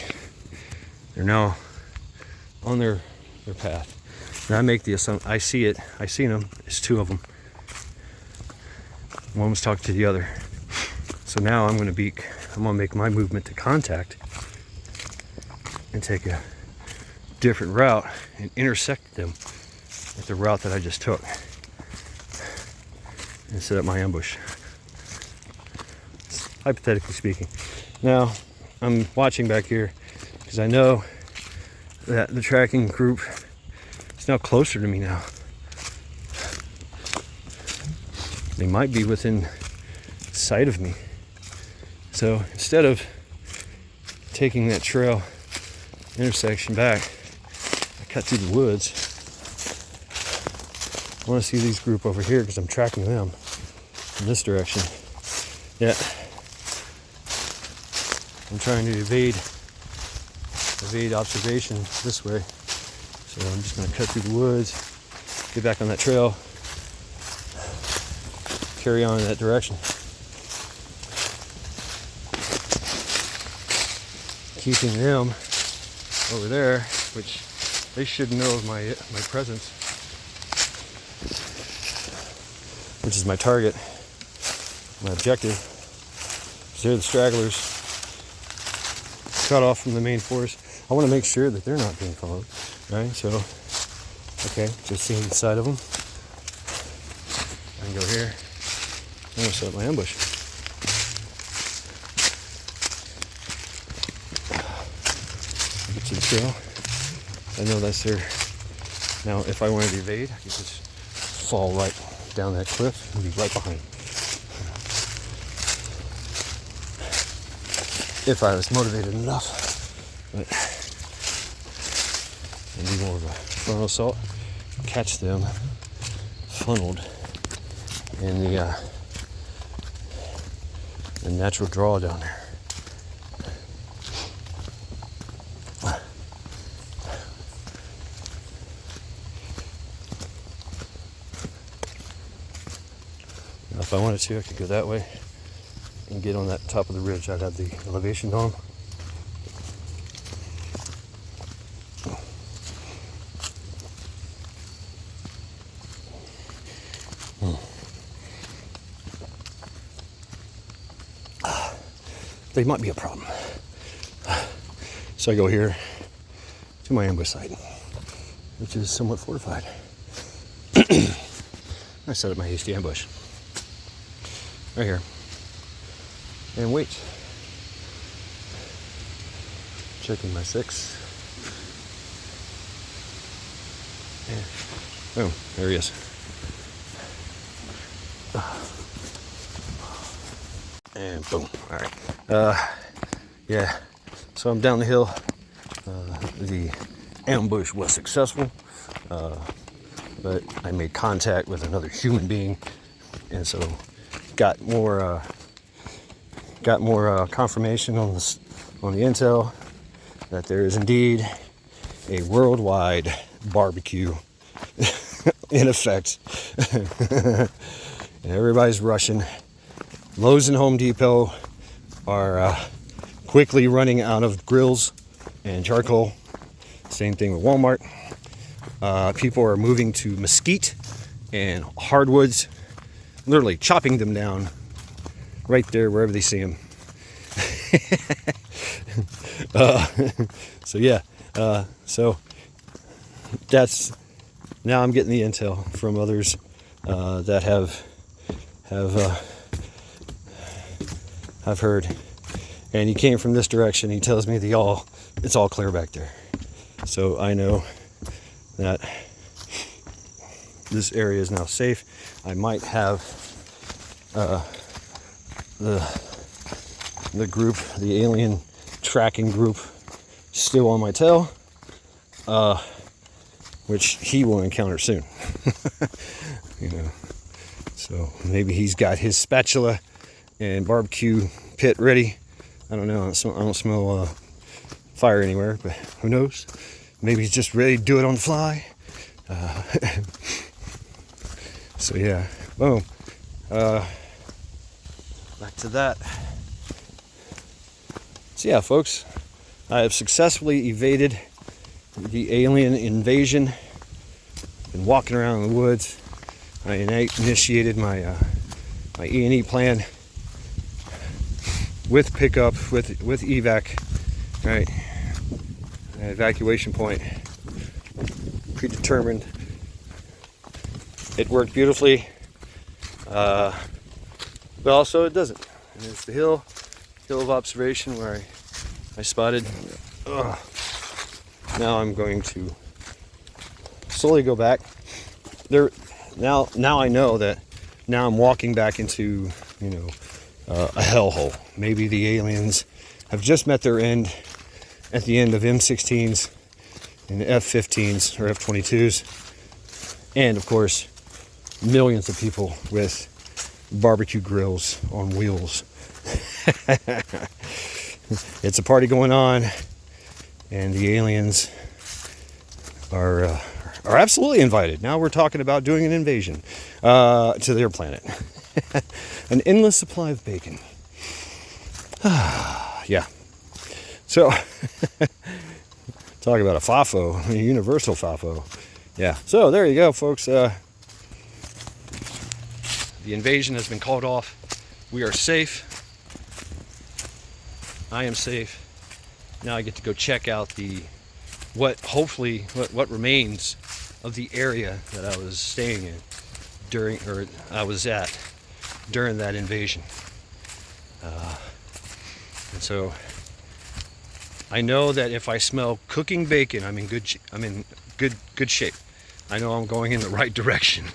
they're now on their path. And I make the assumption, I see it, I seen them, it's 2 of them. One was talking to the other. So now I'm gonna make my movement to contact and take a different route and intersect them with the route that I just took and set up my ambush. Hypothetically speaking. Now, I'm watching back here because I know that the tracking group is now closer to me now. They might be within sight of me. So instead of taking that trail intersection back, I cut through the woods. I want to see these group over here because I'm tracking them in this direction. Yeah. I'm trying to evade observation this way. So I'm just going to cut through the woods, get back on that trail, carry on in that direction. Keeping them over there, which they should know of my presence, which is my target, my objective. They're the stragglers, cut off from the main force. I want to make sure that they're not being followed, right? So, okay, just seeing the side of them. I can go here. I'm going to set up my ambush. Get to the trail. I know that's there. Now, if I wanted to evade, I could just fall right down that cliff and be right behind. If I was motivated enough. But maybe more of a frontal assault, catch them funneled in the natural draw down there. Now, if I wanted to, I could go that way and get on that top of the ridge. I'd have the elevation dome. They might be a problem. So I go here to my ambush site, which is somewhat fortified. I set up my hasty ambush right here and wait. Checking my 6. And boom, there he is. And boom. All right. Yeah. So I'm down the hill. The ambush was successful, but I made contact with another human being, and so got more confirmation on the intel that there is indeed a worldwide barbecue in effect. And everybody's rushing. Lowe's and Home Depot are quickly running out of grills and charcoal. Same thing with Walmart. People are moving to mesquite and hardwoods, literally chopping them down right there wherever they see them. So yeah, so that's, now I'm getting the intel from others that I've heard, and he came from this direction. He tells me it's all clear back there, so I know that this area is now safe. I might have the group, the alien tracking group, still on my tail, which he will encounter soon. You know, so maybe he's got his spatula and barbecue pit ready. I don't know. I don't smell fire anywhere, but who knows? Maybe he's just ready to do it on the fly. So yeah, boom. Back to that. So yeah, folks, I have successfully evaded the alien invasion. Been walking around in the woods. I initiated my my E&E plan with pickup, with evac, right? An evacuation point predetermined. It worked beautifully, but also it doesn't. And it's the hill of observation where I spotted. Now I'm going to slowly go back there. Now I know that now I'm walking back into, you know, a hellhole. Maybe the aliens have just met their end at the end of M16s and F-15s or F-22s, and of course millions of people with barbecue grills on wheels. It's a party going on, and the aliens are absolutely invited. Now we're talking about doing an invasion to their planet. An endless supply of bacon. Yeah. So, talk about a FAFO, a universal FAFO. Yeah. So there you go, folks. The invasion has been called off. We are safe. I am safe. Now I get to go check out what remains of the area that I was staying in during that invasion. And so I know that if I smell cooking bacon, I'm in good shape. I know I'm going in the right direction.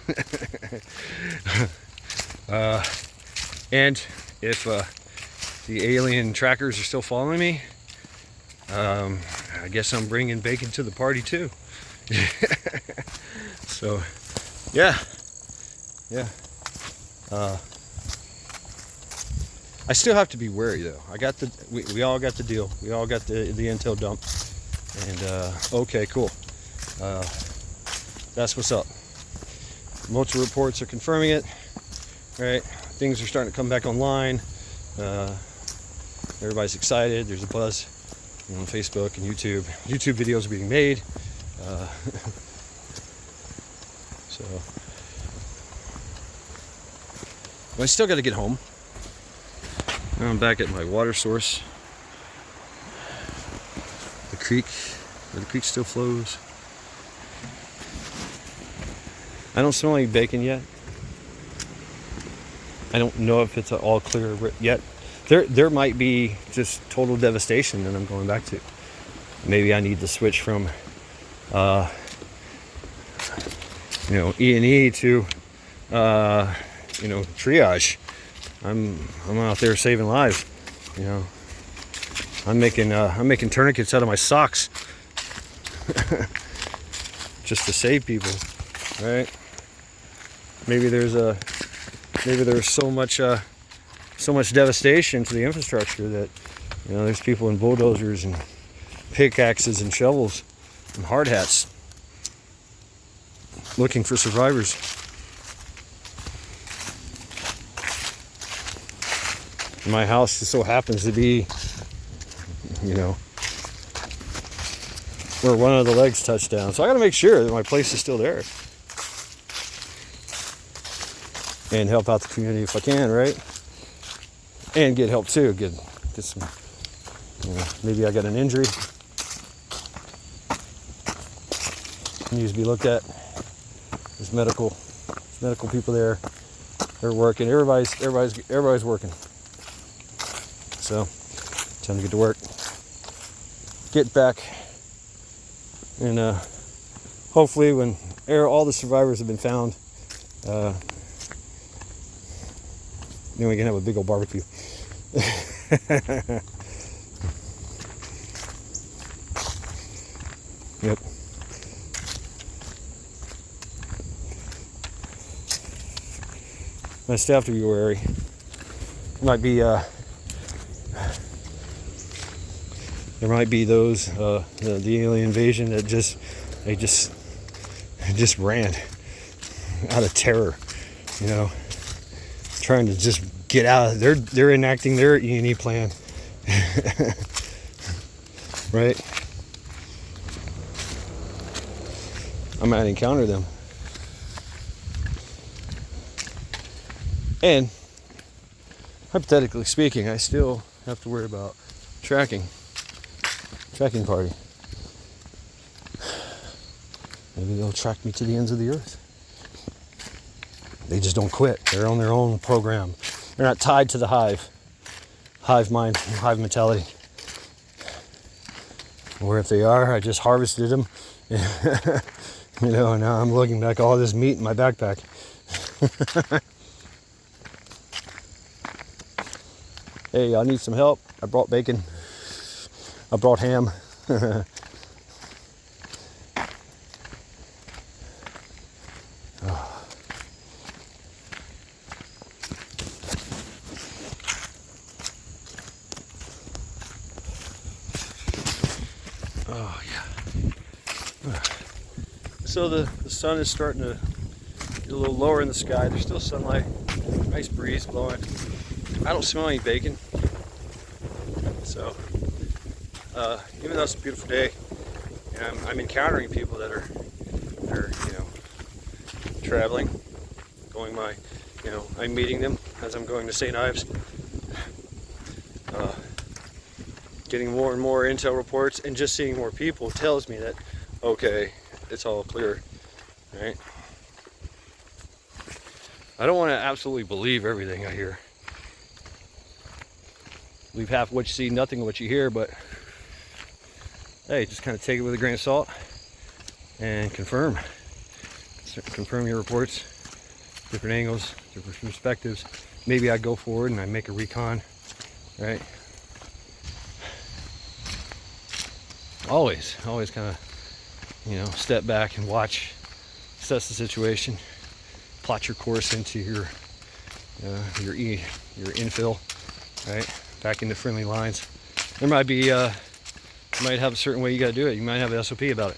And if the alien trackers are still following me, I guess I'm bringing bacon to the party too. So, yeah. I still have to be wary though. We all got the deal. We all got the intel dump. And okay, cool. That's what's up. Multiple reports are confirming it. Right? Things are starting to come back online. Everybody's excited. There's a buzz on Facebook and YouTube. YouTube videos are being made. So, well, I still got to get home. Now I'm back at my water source. The creek, where the creek still flows. I don't smell any bacon yet. I don't know if it's all clear yet. There might be just total devastation that I'm going back to. Maybe I need to switch from E&E to triage. I'm out there saving lives. You know, I'm making tourniquets out of my socks just to save people, right? Maybe there's so much devastation to the infrastructure that, you know, there's people in bulldozers and pickaxes and shovels and hard hats looking for survivors. My house just so happens to be, you know, where one of the legs touched down. So I got to make sure that my place is still there and help out the community if I can, right? And get help too. Get some, you know, maybe I got an injury, needs to be looked at. There's medical people there. They're working. Everybody's working. So time to get to work. Get back, and hopefully when all the survivors have been found, then we can have a big old barbecue. Yep. I still have to be wary. There might be those the alien invasion that just ran out of terror, you know, trying to just get out. They're enacting their E&E plan, right? I might encounter them, and hypothetically speaking, I still have to worry about tracking party. Maybe they'll track me to the ends of the earth. They just don't quit. They're on their own program. They're not tied to the hive mind, hive mentality. Or if they are, I just harvested them. You know, and now I'm looking back all this meat in my backpack. Hey, I need some help. I brought bacon. I brought ham. Oh yeah. So the sun is starting to get a little lower in the sky. There's still sunlight. Nice breeze blowing. I don't smell any bacon. So even though it's a beautiful day, and I'm encountering people that are you know, traveling, going I'm meeting them as I'm going to St. Ives, getting more and more intel reports, and just seeing more people tells me that, okay, it's all clear, right? I don't want to absolutely believe everything I hear. Believe half of what you see, nothing of what you hear, but hey, just kind of take it with a grain of salt and confirm your reports, different angles, different perspectives. Maybe I go forward and I make a recon, right? Always kind of, you know, step back and watch, assess the situation, plot your course into your infill, right? Back into friendly lines. There might be, you might have a certain way you got to do it. You might have an SOP about it.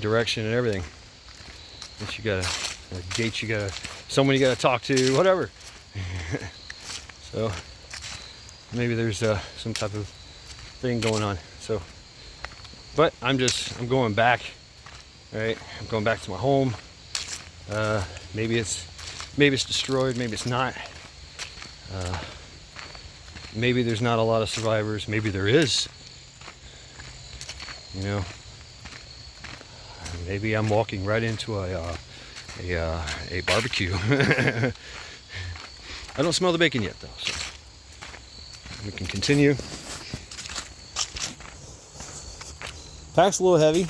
Direction and everything. That you got a gate, you got someone you got to talk to, whatever. So maybe there's some type of thing going on. So, but I'm going back, right? I'm going back to my home. Maybe it's destroyed, maybe it's not. Maybe there's not a lot of survivors. Maybe there is. You know, maybe I'm walking right into a barbecue. I don't smell the bacon yet, though, so we can continue. Pack's a little heavy.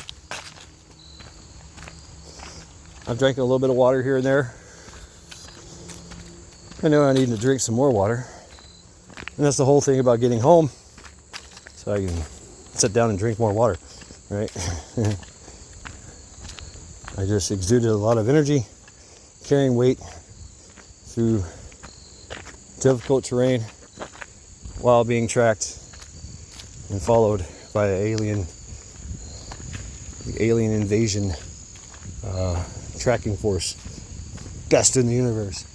I've drank a little bit of water here and there. I know I need to drink some more water. And that's the whole thing about getting home. So I can sit down and drink more water, right? I just exuded a lot of energy, carrying weight through difficult terrain while being tracked and followed by the alien invasion tracking force best in the universe.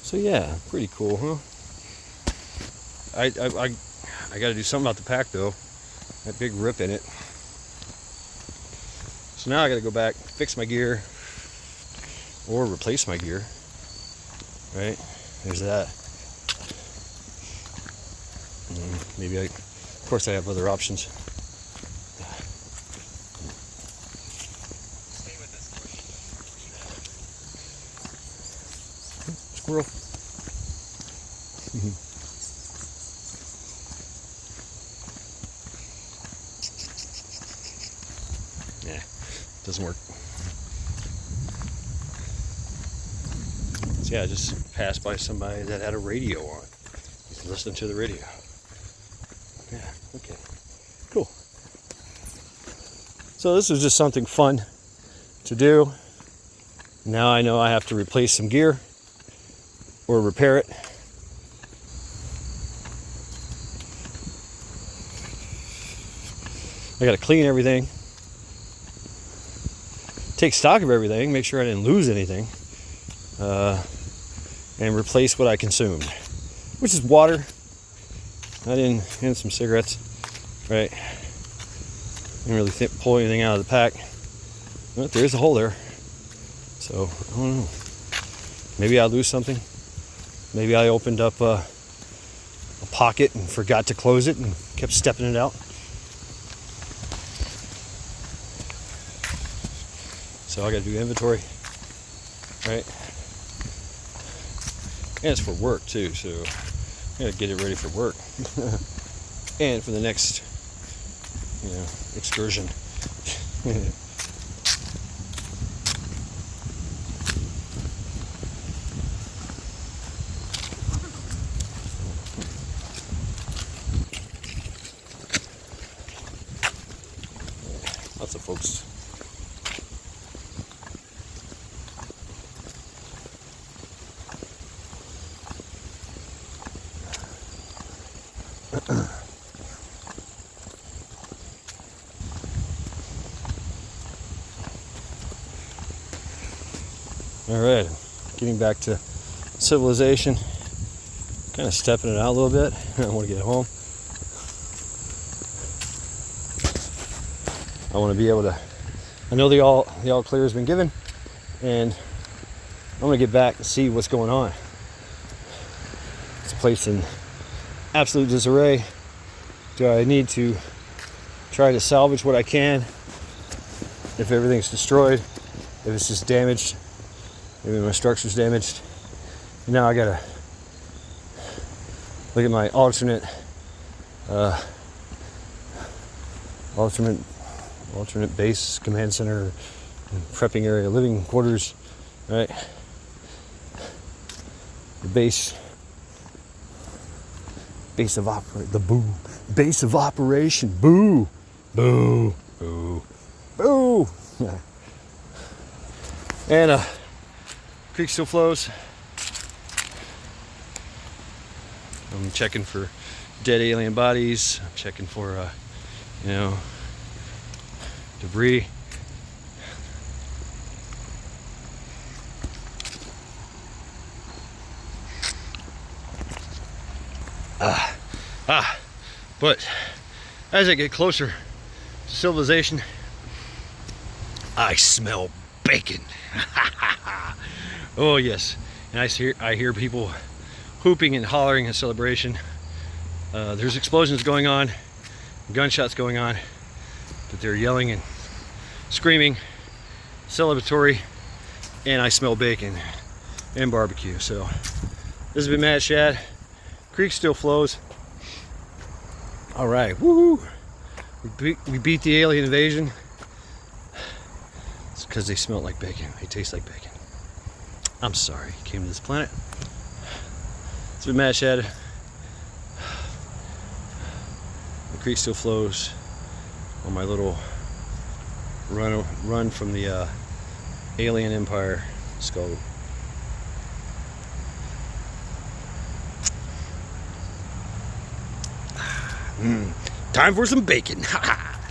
So yeah, pretty cool, huh? I got to do something about the pack though. That big rip in it. So now I got to go back, fix my gear, or replace my gear. Right? There's that. Maybe of course I have other options. Stay with us, Squirrel. Yeah, doesn't work. So yeah, I just passed by somebody that had a radio on. He's listening to the radio. Yeah, okay. Cool. So this was just something fun to do. Now I know I have to replace some gear or repair it. I gotta clean everything, take stock of everything, make sure I didn't lose anything, and replace what I consumed, which is water. And some cigarettes, right? Didn't really pull anything out of the pack, but there's a hole there. So I don't know. Maybe I lose something. Maybe I opened up a pocket and forgot to close it and kept stepping it out. So I got to do inventory, right? And it's for work too, so I got to get it ready for work and for the next, excursion. Lots of folks. All right, getting back to civilization, kind of stepping it out a little bit. I want to get home. I want to be able to, I know the all clear has been given, and I'm going to get back and see what's going on. It's a place in absolute disarray. Do I need to try to salvage what I can if everything's destroyed, if it's just damaged? Maybe my structure's damaged. Now I gotta look at my alternate base, command center, prepping area, living quarters, right? The base of base of operation, boo, boo, boo, boo. Yeah. And creek still flows. I'm checking for dead alien bodies. I'm checking for, debris. But as I get closer to civilization, I smell bacon. Oh yes, and I hear people whooping and hollering in celebration. There's explosions going on, gunshots going on, but they're yelling and screaming, celebratory, and I smell bacon and barbecue. So this has been Matt Shad. Creek still flows. All right, woohoo! We beat the alien invasion. It's because they smell like bacon. They taste like bacon. I'm sorry you came to this planet. It's been Matt Shad. The creek still flows on my little run from the alien empire skull. Time for some bacon. Ha ha.